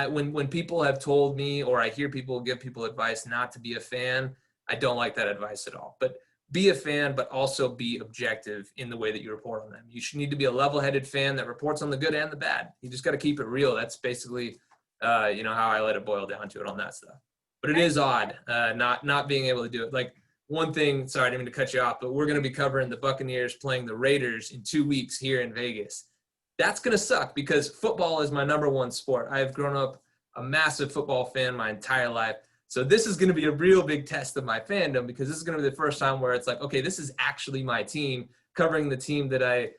when people have told me, or I hear people give people advice not to be a fan, I don't like that advice at all. But be a fan, but also be objective in the way that you report on them. You should need to be a level-headed fan that reports on the good and the bad. You just got to keep it real. That's basically, how I let it boil down to it on that stuff. But it is odd, not being able to do it. Like one thing, sorry, I didn't mean to cut you off, but we're going to be covering the Buccaneers playing the Raiders in 2 weeks here in Vegas. That's going to suck because football is my number one sport. I've grown up a massive football fan my entire life. So this is going to be a real big test of my fandom, because this is going to be the first time where it's like, okay, this is actually my team, covering the team that I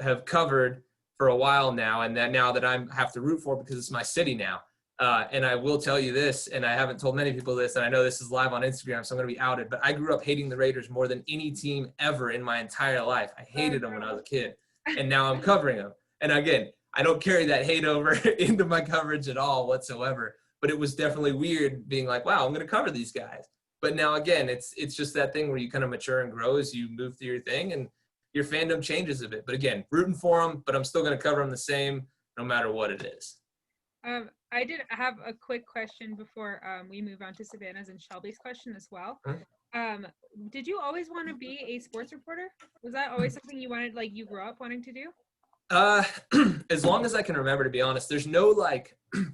have covered for a while now, and that now that I have to root for because it's my city now. And I will tell you this, and I haven't told many people this, and I know this is live on Instagram, so I'm going to be outed, but I grew up hating the Raiders more than any team ever in my entire life. I hated them when I was a kid, and now I'm covering them. And again, I don't carry that hate over into my coverage at all whatsoever. But it was definitely weird being like, wow, I'm going to cover these guys. But now, again, it's just that thing where you kind of mature and grow as you move through your thing, and your fandom changes a bit. But again, rooting for them, but I'm still going to cover them the same no matter what it is. I did have a quick question before we move on to Savannah's and Shelby's question as well. Did you always want to be a sports reporter? Was that always something you wanted, like you grew up wanting to do? As long as I can remember, to be honest, there's no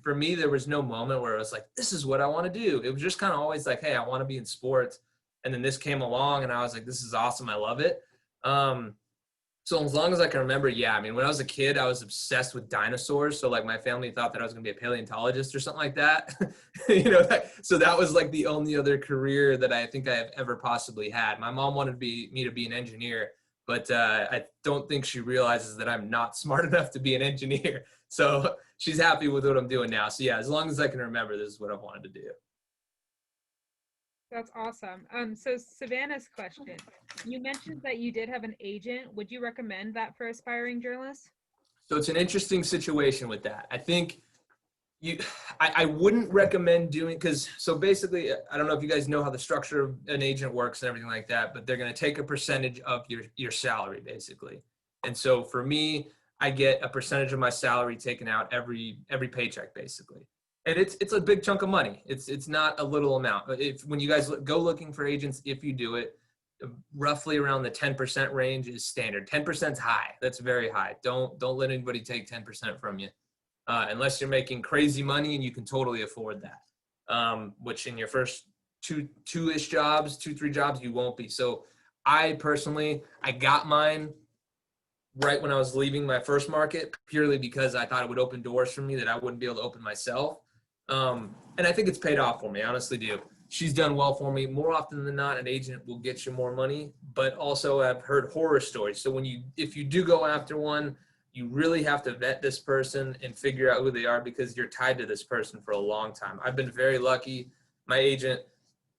for me, there was no moment where I was like, this is what I want to do. It was just kind of always like, hey, I want to be in sports. And then this came along and I was like, this is awesome. I love it. So as long as I can remember, yeah. I mean, when I was a kid, I was obsessed with dinosaurs. So like my family thought that I was going to be a paleontologist or something like that. So that was like the only other career that I think I have ever possibly had. My mom wanted me to be an engineer, but I don't think she realizes that I'm not smart enough to be an engineer. So she's happy with what I'm doing now. So yeah, as long as I can remember, this is what I've wanted to do. That's awesome. So Savannah's question, you mentioned that you did have an agent. Would you recommend that for aspiring journalists? So it's an interesting situation with that. I think I wouldn't recommend doing, so basically, I don't know if you guys know how the structure of an agent works and everything like that, but they're going to take a percentage of your salary basically. And so for me, I get a percentage of my salary taken out every paycheck basically. And it's a big chunk of money. It's not a little amount. When you guys go looking for agents, if you do it, roughly around the 10% range is standard. 10% is high. That's very high. Don't let anybody take 10% from you. Unless you're making crazy money and you can totally afford that, which in your first two, 3 jobs, you won't be. So I personally, I got mine right when I was leaving my first market, purely because I thought it would open doors for me that I wouldn't be able to open myself. And I think it's paid off for me. I honestly do. She's done well for me. More often than not, an agent will get you more money, but also I've heard horror stories. So if you do go after one, you really have to vet this person and figure out who they are, because you're tied to this person for a long time. I've been very lucky. My agent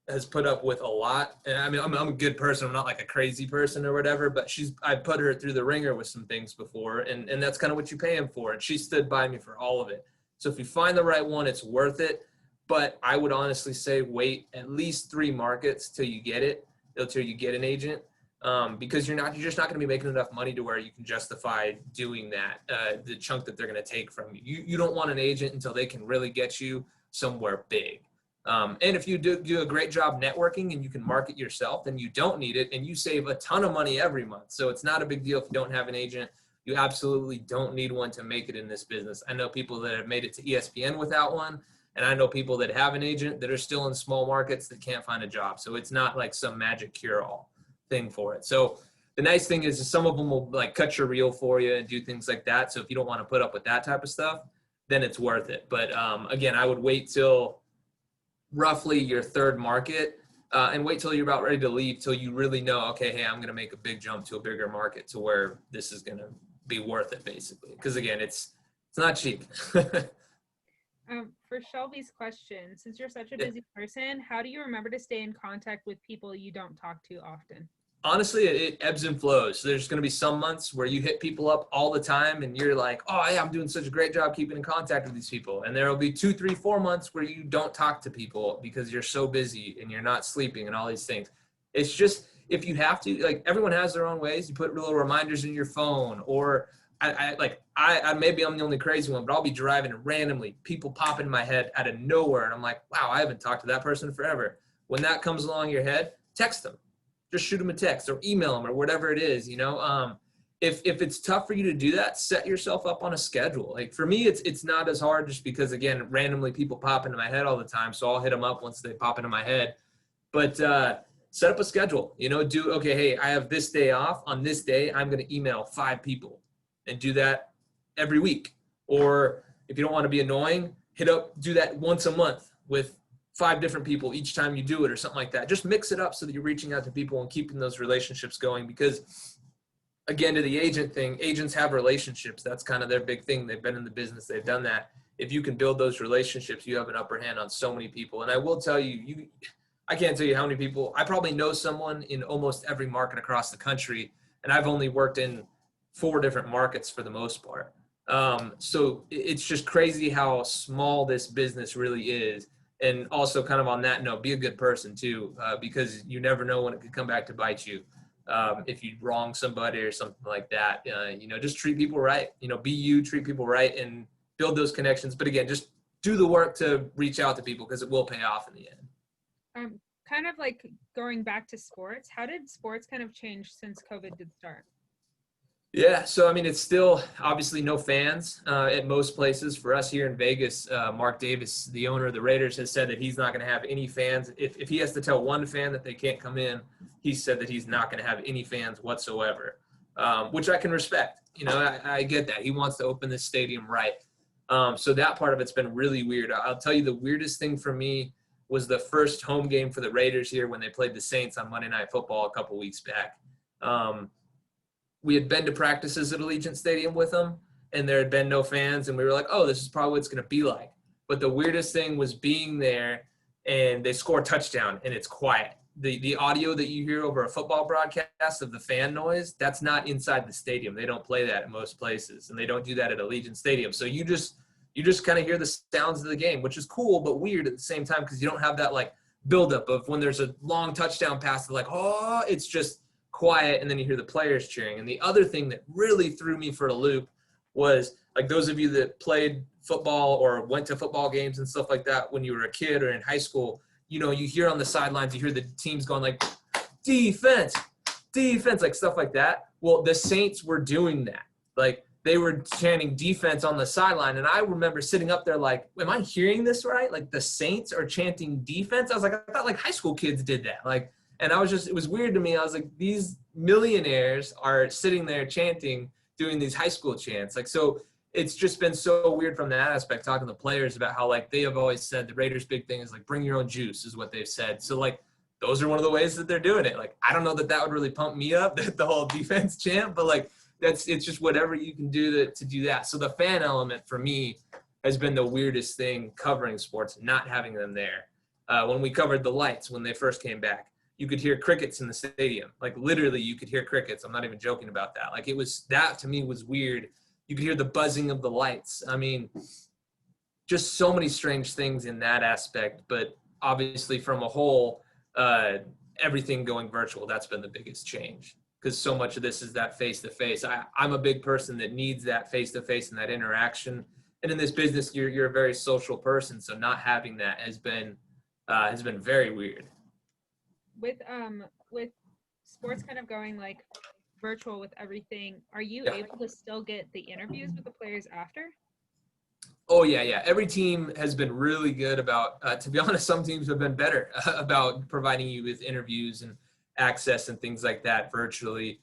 has put up with a lot. And I mean, I'm a good person. I'm not like a crazy person or whatever, but I put her through the ringer with some things before, and that's kind of what you pay him for. And she stood by me for all of it. So if you find the right one, it's worth it. But I would honestly say wait at least 3 markets till you get it, till you get an agent, because you're just not going to be making enough money to where you can justify doing that, the chunk that they're going to take from you. You don't want an agent until they can really get you somewhere big. And if you do a great job networking and you can market yourself, then you don't need it, and you save a ton of money every month. So it's not a big deal if you don't have an agent. You absolutely don't need one to make it in this business. I know people that have made it to ESPN without one, and I know people that have an agent that are still in small markets that can't find a job. So it's not like some magic cure-all thing for it. So the nice thing is some of them will like cut your reel for you and do things like that. So if you don't want to put up with that type of stuff, then it's worth it. But again, I would wait till roughly your 3rd market, and wait till you're about ready to leave, till you really know, okay, hey, I'm going to make a big jump to a bigger market to where this is going to be worth it, basically. Because again, it's not cheap. For Shelby's question, since you're such a busy person, how do you remember to stay in contact with people you don't talk to often? Honestly, it ebbs and flows. So there's going to be some months where you hit people up all the time and you're like, oh yeah, I'm doing such a great job keeping in contact with these people. And there will be 2, 3, 4 months where you don't talk to people because you're so busy and you're not sleeping and all these things. It's just, if you have to, like, everyone has their own ways. You put little reminders in your phone, or I maybe I'm the only crazy one, but I'll be driving and randomly people pop in my head out of nowhere. And I'm like, wow, I haven't talked to that person forever. When that comes along your head, text them. Just shoot them a text or email them or whatever it is, you know. If it's tough for you to do that, set yourself up on a schedule. Like for me, it's not as hard, just because, again, randomly people pop into my head all the time. So I'll hit them up once they pop into my head. But set up a schedule, you know, okay, hey, I have this day off. On this day, I'm going to email 5 people, and do that every week. Or if you don't want to be annoying, do that once a month with 5 different people each time you do it, or something like that. Just mix it up so that you're reaching out to people and keeping those relationships going, because again, to the agent thing, agents have relationships. That's kind of their big thing. They've been in the business. They've done that. If you can build those relationships, you have an upper hand on so many people. And I will tell you, I can't tell you how many people, I probably know someone in almost every market across the country. And I've only worked in 4 different markets for the most part. So it's just crazy how small this business really is. And also, kind of on that note, be a good person too, because you never know when it could come back to bite you. If you wrong somebody or something like that, you know, just treat people right. You know, be you, treat people right, and build those connections. But again, just do the work to reach out to people, because it will pay off in the end. Kind of like going back to sports, how did sports kind of change since COVID did start? Yeah, so I mean, it's still obviously no fans at most places. For us here in Vegas, Mark Davis, the owner of the Raiders, has said that he's not going to have any fans. If he has to tell one fan that they can't come in, he said that he's not going to have any fans whatsoever, which I can respect. You know, I get that. He wants to open this stadium right. So that part of it's been really weird. I'll tell you, the weirdest thing for me was the first home game for the Raiders here when they played the Saints on Monday Night Football a couple weeks back. We had been to practices at Allegiant Stadium with them, and there had been no fans, and we were like, oh, this is probably what it's going to be like. But the weirdest thing was being there, and they score a touchdown, and it's quiet. The audio that you hear over a football broadcast of the fan noise, that's not inside the stadium. They don't play that at most places, and they don't do that at Allegiant Stadium. So you just kind of hear the sounds of the game, which is cool but weird at the same time, because you don't have that like buildup of when there's a long touchdown pass, like, oh, it's just quiet, and then you hear the players cheering. And the other thing that really threw me for a loop was, like, those of you that played football or went to football games and stuff like that when you were a kid or in high school, you know, you hear on the sidelines, you hear the teams going like, defense, like stuff like that. Well, the Saints were doing that. Like, they were chanting defense on the sideline. And I remember sitting up there like, am I hearing this right? Like, the Saints are chanting defense? I was like, I thought like high school kids did that. Like, and it was weird to me. I was like, these millionaires are sitting there chanting, doing these high school chants. Like, so it's just been so weird from that aspect, talking to players about how, like, they have always said the Raiders' big thing is like, bring your own juice is what they've said. So like, those are one of the ways that they're doing it. Like, I don't know that would really pump me up, the whole defense chant, but like, it's just whatever you can do to do that. So the fan element for me has been the weirdest thing covering sports, not having them there. When we covered the lights, when they first came back, you could hear crickets in the stadium. Like literally you could hear crickets. I'm not even joking about that. Like that to me was weird. You could hear the buzzing of the lights. I mean, just so many strange things in that aspect, but obviously from a whole, everything going virtual, that's been the biggest change, because so much of this is that face-to-face. I'm a big person that needs that face-to-face and that interaction. And in this business, you're a very social person, so not having that has been very weird. With sports kind of going like virtual with everything, are you Yeah. able to still get the interviews with the players after? Oh yeah. Every team has been really good about, to be honest, some teams have been better about providing you with interviews and access and things like that virtually.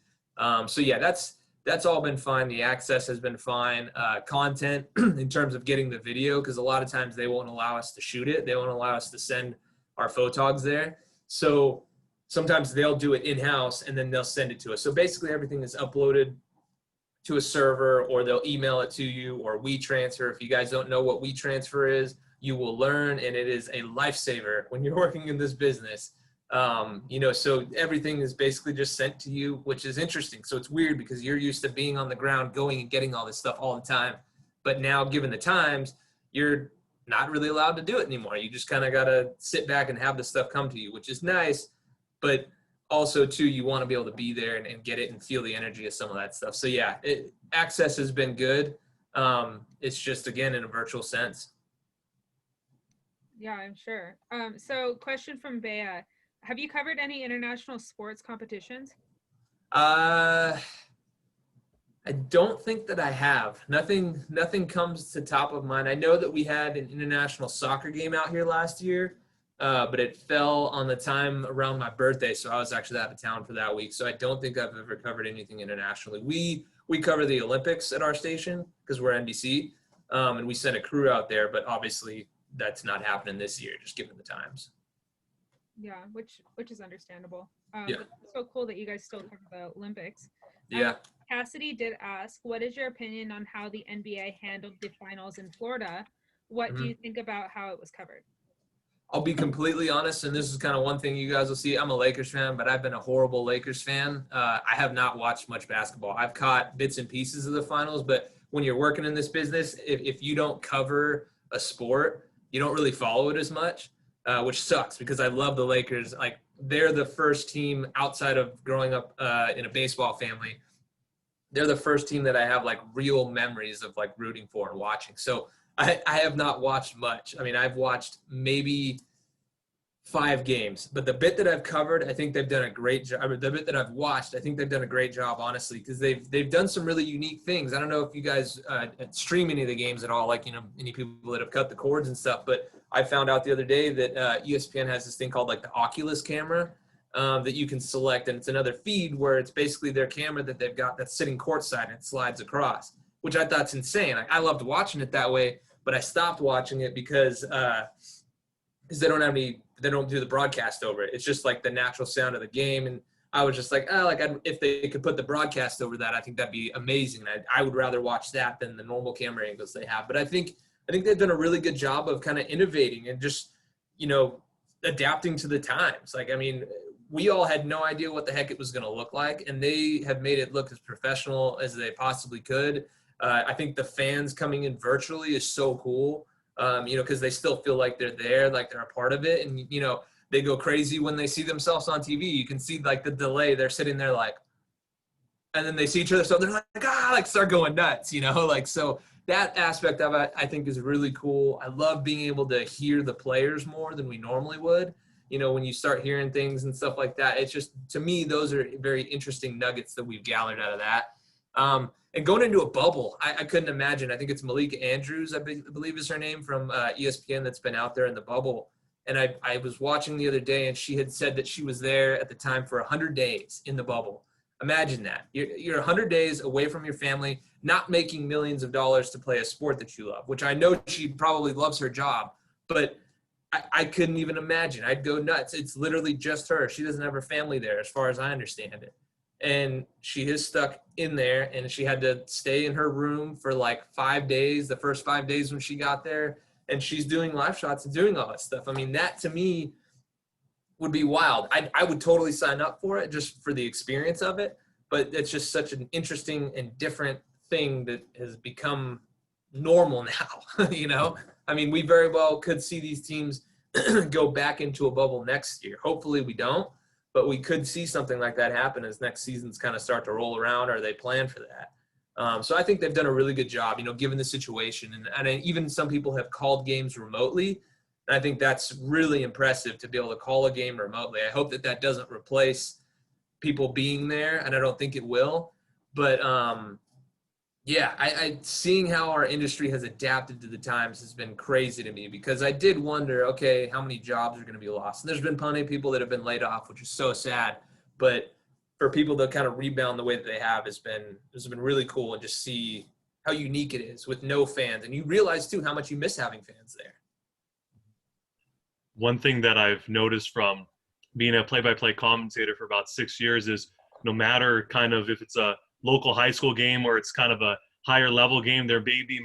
So yeah, that's all been fine. The access has been fine. Content in terms of getting the video, because a lot of times they won't allow us to shoot it. They won't allow us to send our photogs there. So sometimes they'll do it in-house and then they'll send it to us. So basically everything is uploaded to a server, or they'll email it to you, or WeTransfer. If you guys don't know what WeTransfer is, you will learn, and it is a lifesaver when you're working in this business. So everything is basically just sent to you, which is interesting. So it's weird because you're used to being on the ground, going and getting all this stuff all the time. But now, given the times, you're not really allowed to do it anymore. You just kind of got to sit back and have the stuff come to you, which is nice. But also, too, you want to be able to be there and get it and feel the energy of some of that stuff. So, yeah, access has been good. It's just, again, in a virtual sense. Yeah, I'm sure. So question from Bea. Have you covered any international sports competitions? I don't think that I have. Nothing comes to top of mind. I know that we had an international soccer game out here last year, but it fell on the time around my birthday, so I was actually out of town for that week. So I don't think I've ever covered anything internationally. We cover the Olympics at our station because we're NBC, and we send a crew out there, but obviously that's not happening this year, just given the times. Yeah, which is understandable. Yeah. But it's so cool that you guys still cover the Olympics. Yeah. Cassidy did ask, what is your opinion on how the NBA handled the finals in Florida? What do you think about how it was covered? I'll be completely honest, and this is kind of one thing you guys will see. I'm a Lakers fan, but I've been a horrible Lakers fan. I have not watched much basketball. I've caught bits and pieces of the finals, but when you're working in this business, if you don't cover a sport, you don't really follow it as much, which sucks because I love the Lakers. Like, they're the first team outside of growing up in a baseball family. They're the first team that I have like real memories of like rooting for and watching. So I have not watched much. I mean, I've watched maybe 5 games, but the bit that I've covered, I think they've done a great job. The bit that I've watched, I think they've done a great job, honestly, because they've done some really unique things. I don't know if you guys stream any of the games at all, like, any people that have cut the cords and stuff, but I found out the other day that ESPN has this thing called like the Oculus camera that you can select, and it's another feed where it's basically their camera that they've got that's sitting courtside and it slides across, which I thought's insane. I loved watching it that way, but I stopped watching it because they don't do the broadcast over it. It's just like the natural sound of the game. And I was just like, if they could put the broadcast over that, I think that'd be amazing. I would rather watch that than the normal camera angles they have. But I think they've done a really good job of kind of innovating and just, adapting to the times. Like, I mean, we all had no idea what the heck it was going to look like, and they have made it look as professional as they possibly could. I think the fans coming in virtually is so cool. Because they still feel like they're there, like they're a part of it. And, they go crazy when they see themselves on TV. You can see like the delay. They're sitting there like, and then they see each other. So they're like start going nuts, so that aspect of it, I think, is really cool. I love being able to hear the players more than we normally would. When you start hearing things and stuff like that, it's just, to me, those are very interesting nuggets that we've gathered out of that. And going into a bubble, I couldn't imagine. I think it's Malika Andrews, I believe is her name, from ESPN, that's been out there in the bubble. And I was watching the other day, and she had said that she was there at the time for 100 days in the bubble. Imagine that. You're 100 days away from your family, not making millions of dollars to play a sport that you love, which I know she probably loves her job, but I couldn't even imagine. I'd go nuts. It's literally just her. She doesn't have her family there, as far as I understand it. and she is stuck in there, and she had to stay in her room for like 5 days, the first 5 days when she got there, and she's doing live shots and doing all that stuff. I mean, that to me would be wild. I would totally sign up for it just for the experience of it, but it's just such an interesting and different thing that has become normal now. You know, I mean, we very well could see these teams go back into a bubble next year. Hopefully we don't, but we could see something like that happen as next seasons kind of start to roll around, or they plan for that. So I think they've done a really good job, you know, given the situation. And even some people have called games remotely. And I think that's really impressive to be able to call a game remotely. I hope that that doesn't replace people being there, and I don't think it will. But yeah, I seeing how our industry has adapted to the times has been crazy to me, because I did wonder, okay, how many jobs are going to be lost? And there's been plenty of people that have been laid off, which is so sad. But for people to kind of rebound the way that they have has been really cool, and just see how unique it is with no fans. And you realize too how much you miss having fans there. One thing that I've noticed from being a play-by-play commentator for about 6 years is no matter kind of if it's a local high school game or it's kind of a higher level game, there may be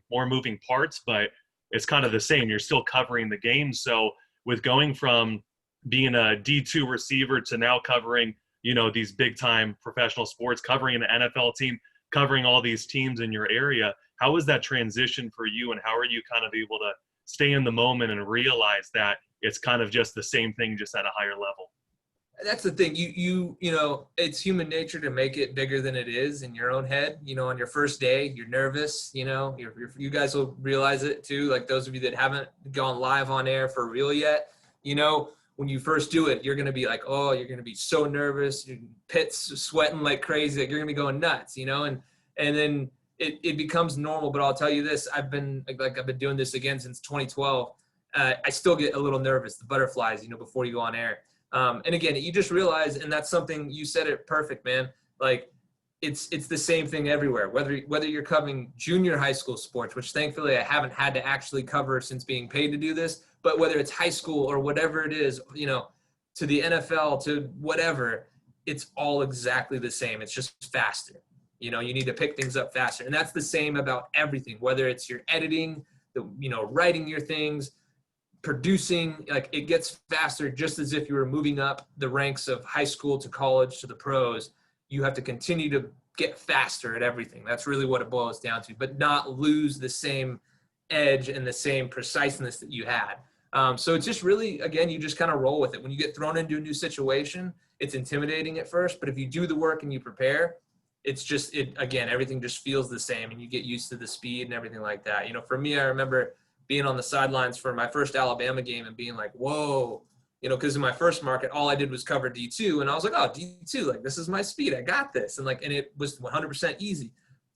more moving parts, but it's kind of the same. You're still covering the game. So with going from being a D2 receiver to now covering, you know, these big time professional sports, covering an NFL team, covering all these teams in your area, how was that transition for you, and how are you kind of able to stay in the moment and realize that it's kind of just the same thing, just at a higher level? That's the thing. You know, it's human nature to make it bigger than it is in your own head. You know, on your first day, you're nervous. You know, you guys will realize it too. Like those of you that haven't gone live on air for real yet, you know, when you first do it, you're going to be like, oh, you're going to be so nervous. Your pits sweating like crazy. Like you're going to be going nuts, you know, and then it becomes normal. But I'll tell you this, I've been doing this again since 2012. I still get a little nervous, the butterflies, you know, before you go on air. And again, you just realize, and that's something, you said it perfect, man. Like it's the same thing everywhere, whether you're covering junior high school sports, which thankfully I haven't had to actually cover since being paid to do this, but whether it's high school or whatever it is, you know, to the NFL, to whatever, it's all exactly the same. It's just faster. You know, you need to pick things up faster. And that's the same about everything, whether it's your editing, you know, writing your things, producing, like it gets faster, just as if you were moving up the ranks of high school to college to the pros. You have to continue to get faster at everything. That's really what it boils down to, but not lose the same edge and the same preciseness that you had. So it's just really, again, you just kind of roll with it. When you get thrown into a new situation, it's intimidating at first, but if you do the work and you prepare, it's just, again, everything just feels the same, and you get used to the speed and everything like that. You know, for me, I remember being on the sidelines for my first Alabama game and being like, whoa, you know, because in my first market, all I did was cover D2, and I was like, oh, D2, like this is my speed, I got this. And it was 100% easy.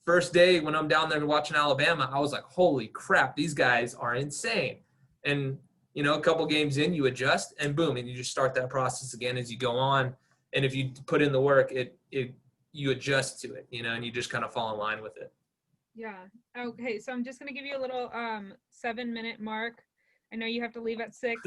First day when I'm down there watching Alabama, I was like, holy crap, these guys are insane. And, you know, a couple games in, you adjust, and boom, and you just start that process again as you go on. And if you put in the work, you adjust to it, you know, and you just kind of fall in line with it. Yeah. Okay. So I'm just going to give you a little 7-minute mark. I know you have to leave at 6.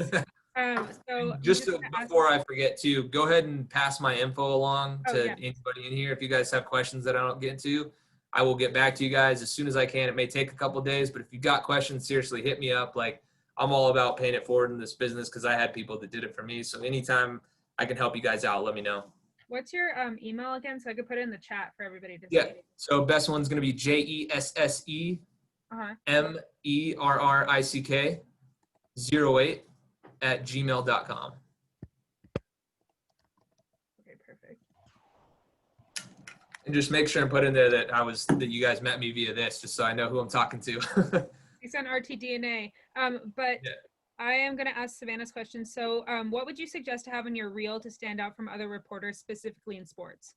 So just before I forget to go ahead and pass my info along to anybody in here. If you guys have questions that I don't get to, I will get back to you guys as soon as I can. It may take a couple of days, but if you got questions, seriously, hit me up. Like I'm all about paying it forward in this business, because I had people that did it for me. So anytime I can help you guys out, let me know. What's your email again, so I could put it in the chat for everybody to see? Yeah. So best one's going to be JESSEMERRICK08@gmail.com. Okay, perfect. And just make sure and put in there that you guys met me via this, just so I know who I'm talking to. CSUN RTDNA. But yeah. I am going to ask Savannah's question. So what would you suggest to have in your reel to stand out from other reporters, specifically in sports?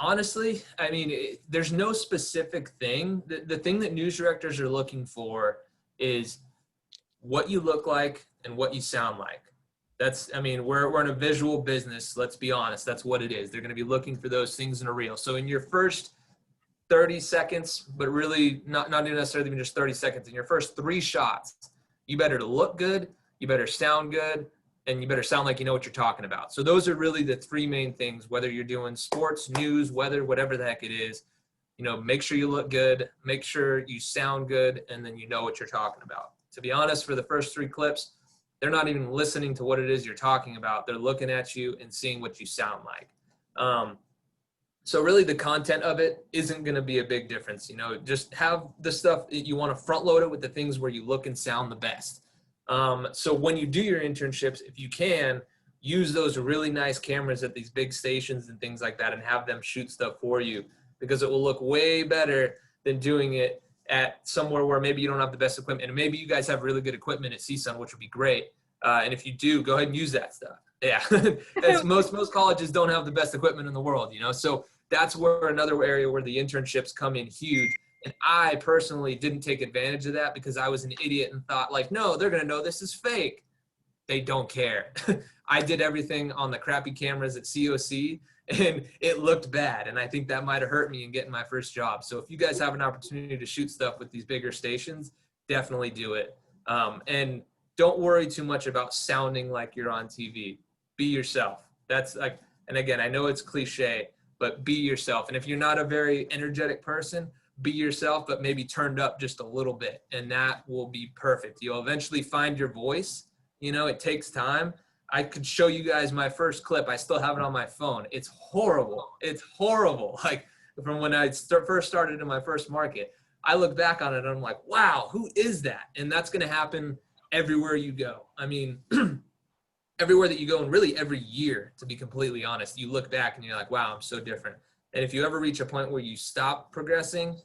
Honestly, I mean, there's no specific thing. The thing that news directors are looking for is what you look like and what you sound like. We're in a visual business. Let's be honest. That's what it is. They're going to be looking for those things in a reel. So in your first 30 seconds, but really not even necessarily even just 30 seconds, in your first 3 shots, you better look good. You better sound good. and you better sound like you know what you're talking about. So those are really the three main things, whether you're doing sports, news, weather, whatever the heck it is. You know, make sure you look good, make sure you sound good, and then you know what you're talking about. To be honest, for the first 3 clips, they're not even listening to what it is you're talking about. They're looking at you and seeing what you sound like. So really the content of it isn't going to be a big difference. You know, just have the stuff that you want to front load it with the things where you look and sound the best. So when you do your internships, if you can, use those really nice cameras at these big stations and things like that and have them shoot stuff for you, because it will look way better than doing it at somewhere where maybe you don't have the best equipment. And maybe you guys have really good equipment at CSUN, which would be great. And if you do, go ahead and use that stuff. Yeah, as most colleges don't have the best equipment in the world, you know. So that's where another area where the internships come in huge. And I personally didn't take advantage of that because I was an idiot and thought like, no, they're going to know this is fake. They don't care. I did everything on the crappy cameras at COC and it looked bad. And I think that might have hurt me in getting my first job. So if you guys have an opportunity to shoot stuff with these bigger stations, definitely do it. And don't worry too much about sounding like you're on TV. Be yourself. That's like, and again, I know it's cliche, but be yourself. And if you're not a very energetic person, be yourself, but maybe turned up just a little bit, and that will be perfect. You'll eventually find your voice. You know, it takes time. I could show you guys my first clip. I still have it on my phone. It's horrible. It's horrible. Like from when I first started in my first market, I look back on it and I'm like, wow, who is that? And that's going to happen everywhere you go. I mean, everywhere that you go, and really every year, to be completely honest, you look back and you're like, wow, I'm so different. And if you ever reach a point where you stop progressing,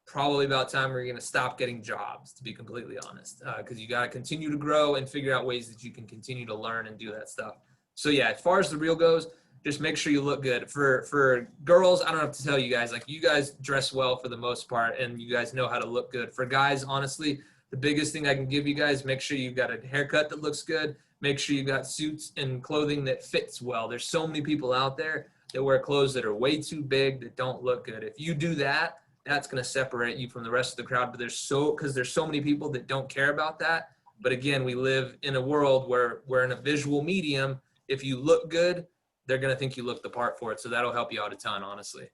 probably about time where you're going to stop getting jobs, to be completely honest, because you got to continue to grow and figure out ways that you can continue to learn and do that stuff. So yeah, as far as the reel goes, just make sure you look good. For girls, I don't have to tell you guys, like you guys dress well for the most part, and you guys know how to look good. For guys, honestly, the biggest thing I can give you guys, make sure you've got a haircut that looks good. Make sure you got suits and clothing that fits well. There's so many people out there that wear clothes that are way too big, that don't look good. If you do that, that's going to separate you from the rest of the crowd. But there's so many people that don't care about that. But again, we live in a world where we're in a visual medium. If you look good, they're going to think you look the part for it. So that'll help you out a ton, honestly.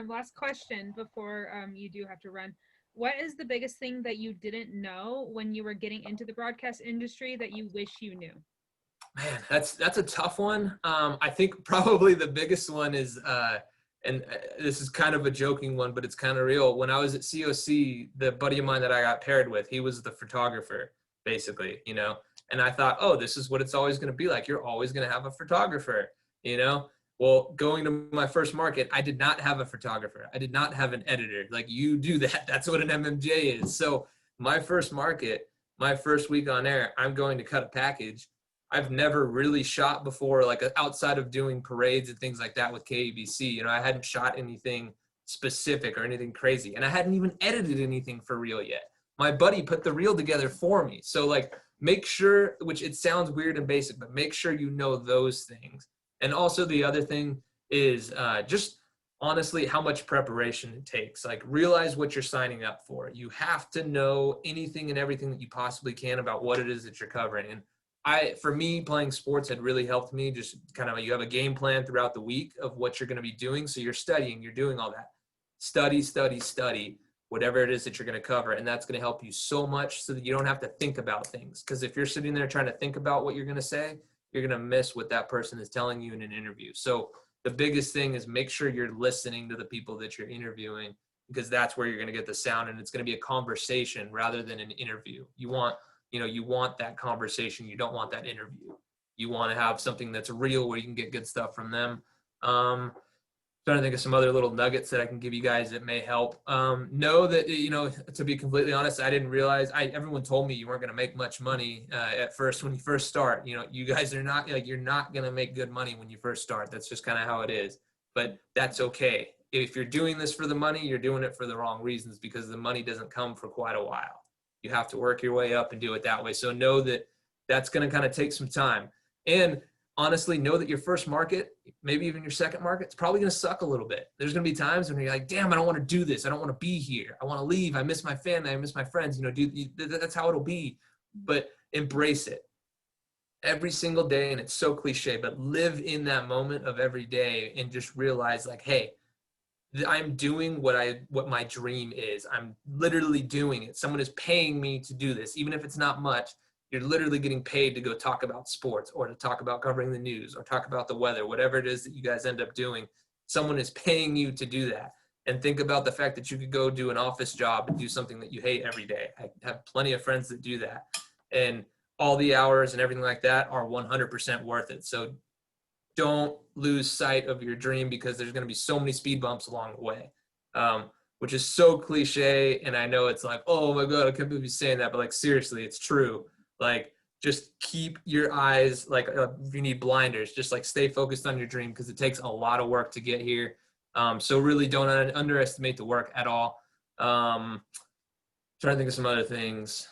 Last question before you do have to run. What is the biggest thing that you didn't know when you were getting into the broadcast industry that you wish you knew? Man, that's a tough one. I think probably the biggest one is, and this is kind of a joking one, but it's kind of real. When I was at COC, the buddy of mine that I got paired with, he was the photographer, basically, you know. And I thought, oh, this is what it's always going to be like. You're always going to have a photographer, you know. Well, going to my first market, I did not have a photographer. I did not have an editor. Like, you do that. That's what an MMJ is. So my first market, my first week on air, I'm going to cut a package. I've never really shot before, like outside of doing parades and things like that with KABC. You know, I hadn't shot anything specific or anything crazy. And I hadn't even edited anything for reel yet. My buddy put the reel together for me. So, like, make sure, which it sounds weird and basic, but make sure you know those things. And also the other thing is just honestly how much preparation it takes. Like, realize what you're signing up for. You have to know anything and everything that you possibly can about what it is that you're covering. And for me, playing sports had really helped me. Just kind of, you have a game plan throughout the week of what you're going to be doing. So you're studying, you're doing all that. Study, whatever it is that you're going to cover. And that's going to help you so much so that you don't have to think about things. Because if you're sitting there trying to think about what you're going to say, you're going to miss what that person is telling you in an interview. So the biggest thing is make sure you're listening to the people that you're interviewing, because that's where you're going to get the sound, and it's going to be a conversation rather than an interview. You want that conversation. You don't want that interview. You want to have something that's real where you can get good stuff from them. Trying to think of some other little nuggets that I can give you guys that may help. Know that, you know, to be completely honest, I didn't realize, everyone told me you weren't going to make much money at first when you first start. You know, you guys are not, like, you're not going to make good money when you first start. That's just kind of how it is. But that's okay. If you're doing this for the money, you're doing it for the wrong reasons, because the money doesn't come for quite a while. You have to work your way up and do it that way. So know that that's going to kind of take some time. And honestly, know that your first market, maybe even your second market, it's probably going to suck a little bit. There's going to be times when you're like, damn, I don't want to do this. I don't want to be here. I want to leave. I miss my family. I miss my friends. You know, that's how it'll be. But embrace it. every single day. And it's so cliche, but live in that moment of every day and just realize like, hey, I'm doing what my dream is. I'm literally doing it. Someone is paying me to do this. Even if it's not much, you're literally getting paid to go talk about sports or to talk about covering the news or talk about the weather, whatever it is that you guys end up doing. Someone is paying you to do that. And think about the fact that you could go do an office job and do something that you hate every day. I have plenty of friends that do that. And all the hours and everything like that are 100% worth it. So don't lose sight of your dream, because there's going to be so many speed bumps along the way, which is so cliche. And I know it's like, oh my God, I can't believe you're saying that. But like, seriously, it's true. Like, just keep your eyes, like if you need blinders, just like stay focused on your dream, because it takes a lot of work to get here. So really don't underestimate the work at all. Trying to think of some other things.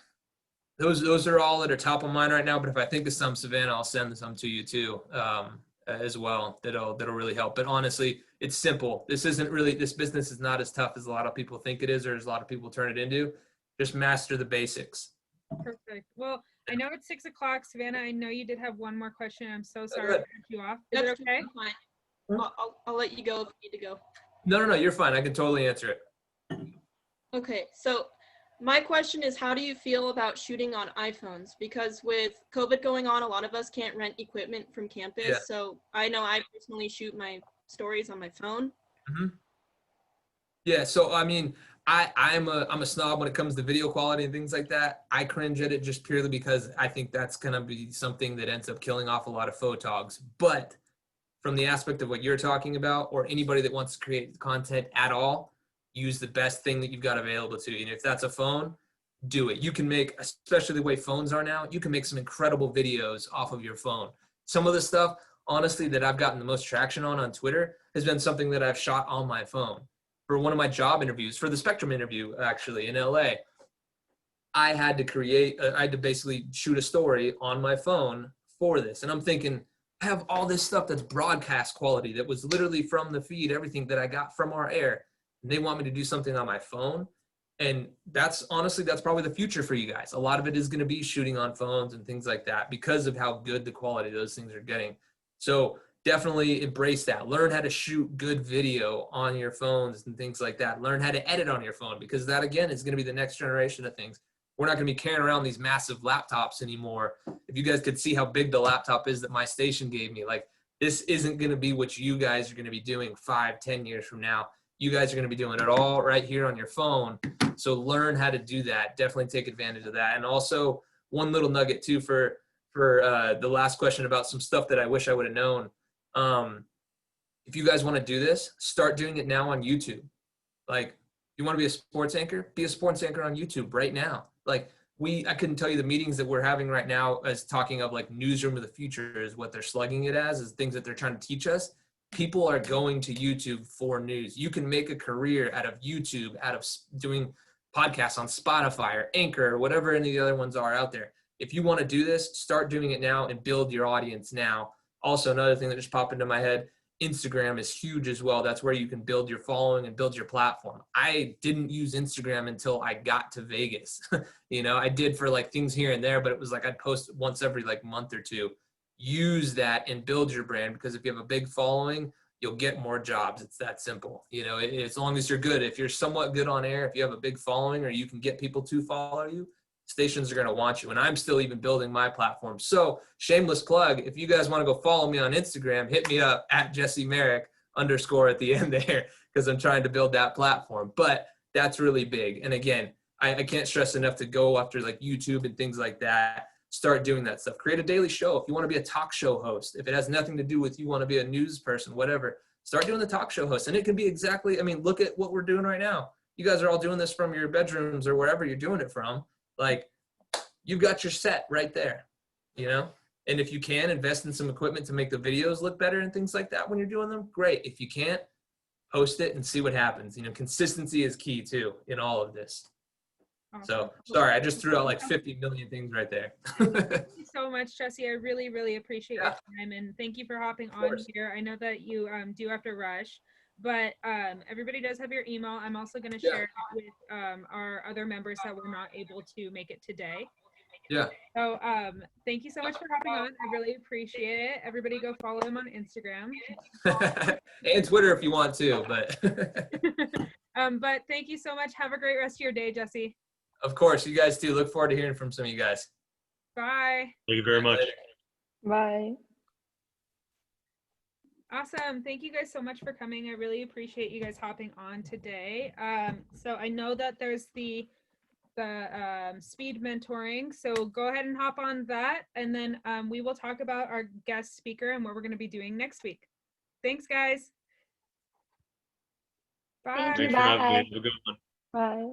Those are all that are top of mind right now. But if I think of some, Savannah, I'll send some to you too. As well, that'll really help. But honestly, it's simple. This business is not as tough as a lot of people think it is, or as a lot of people turn it into. Just master the basics. Perfect. Well, I know it's 6 o'clock. Savannah, I know you did have one more question. I'm so sorry to cut you off. Is it okay? Fine. I'll let you go if you need to go. No, you're fine. I can totally answer it. Okay, so my question is, how do you feel about shooting on iPhones? Because with COVID going on, a lot of us can't rent equipment from campus. Yeah. So I know I personally shoot my stories on my phone. Mm-hmm. Yeah. So, I mean, I'm a snob when it comes to video quality and things like that. I cringe at it just purely because I think that's going to be something that ends up killing off a lot of photogs. But from the aspect of what you're talking about, or anybody that wants to create content at all, use the best thing that you've got available to you. And if that's a phone, do it. You can make, especially the way phones are now, you can make some incredible videos off of your phone. Some of the stuff, honestly, that I've gotten the most traction on Twitter has been something that I've shot on my phone. For one of my job interviews, for the Spectrum interview, actually, in LA, I had to basically shoot a story on my phone for this. And I'm thinking, I have all this stuff that's broadcast quality that was literally from the feed, everything that I got from our air. And they want me to do something on my phone. And that's probably the future for you guys. A lot of it is going to be shooting on phones and things like that because of how good the quality those things are getting. So definitely embrace that. Learn how to shoot good video on your phones and things like that. Learn how to edit on your phone, because that, again, is going to be the next generation of things. We're not going to be carrying around these massive laptops anymore. If you guys could see how big the laptop is that my station gave me, like, this isn't going to be what you guys are going to be doing 5-10 years from now. You guys are going to be doing it all right here on your phone. So learn how to do that. Definitely take advantage of that. And also, one little nugget too for the last question about some stuff that I wish I would have known. If you guys want to do this, start doing it now on YouTube. Like, you want to be a sports anchor? Be a sports anchor on YouTube right now. Like, I couldn't tell you the meetings that we're having right now as talking of like newsroom of the future is what they're slugging it as things that they're trying to teach us. People are going to YouTube for news. You can make a career out of YouTube, out of doing podcasts on Spotify or Anchor or whatever any of the other ones are out there. If you want to do this, start doing it now and build your audience now. Also, another thing that just popped into my head, Instagram is huge as well. That's where you can build your following and build your platform. I didn't use Instagram until I got to Vegas. I did for like things here and there, but it was like I'd post once every like month or two. Use that and build your brand, because if you have a big following, you'll get more jobs. It's that simple. As long as you're good. If you're somewhat good on air, if you have a big following or you can get people to follow you, stations are going to want you. And I'm still even building my platform. So shameless plug, if you guys want to go follow me on Instagram, hit me up at Jesse Merrick _ at the end there, because I'm trying to build that platform. But that's really big. And again, I can't stress enough to go after like YouTube and things like that. Start doing that stuff. Create a daily show. If you want to be a talk show host, if it has nothing to do with you want to be a news person, whatever, start doing the talk show host. And it can be exactly, look at what we're doing right now. You guys are all doing this from your bedrooms or wherever you're doing it from. Like, you've got your set right there, And if you can, invest in some equipment to make the videos look better and things like that when you're doing them, great. If you can't, post it and see what happens. Consistency is key too in all of this. Awesome. So sorry, I just threw out like 50 million things right there. Thank you so much, Jesse. I really, really appreciate your time, and thank you for hopping on here. I know that you do have to rush, but everybody does have your email. I'm also going to share it with our other members that were not able to make it today. Yeah. So thank you so much for hopping on. I really appreciate it. Everybody go follow him on Instagram. And Twitter if you want to, but but thank you so much. Have a great rest of your day, Jesse. of course, you guys too. Look forward to hearing from some of you guys. Bye. Thank you very much. Later. Bye. Awesome. Thank you guys so much for coming. I really appreciate you guys hopping on today. So I know that there's the speed mentoring. So go ahead and hop on that. And then we will talk about our guest speaker and what we're going to be doing next week. Thanks, guys. Bye. Thank you. Thanks for having me. Bye. Have a good one. Bye.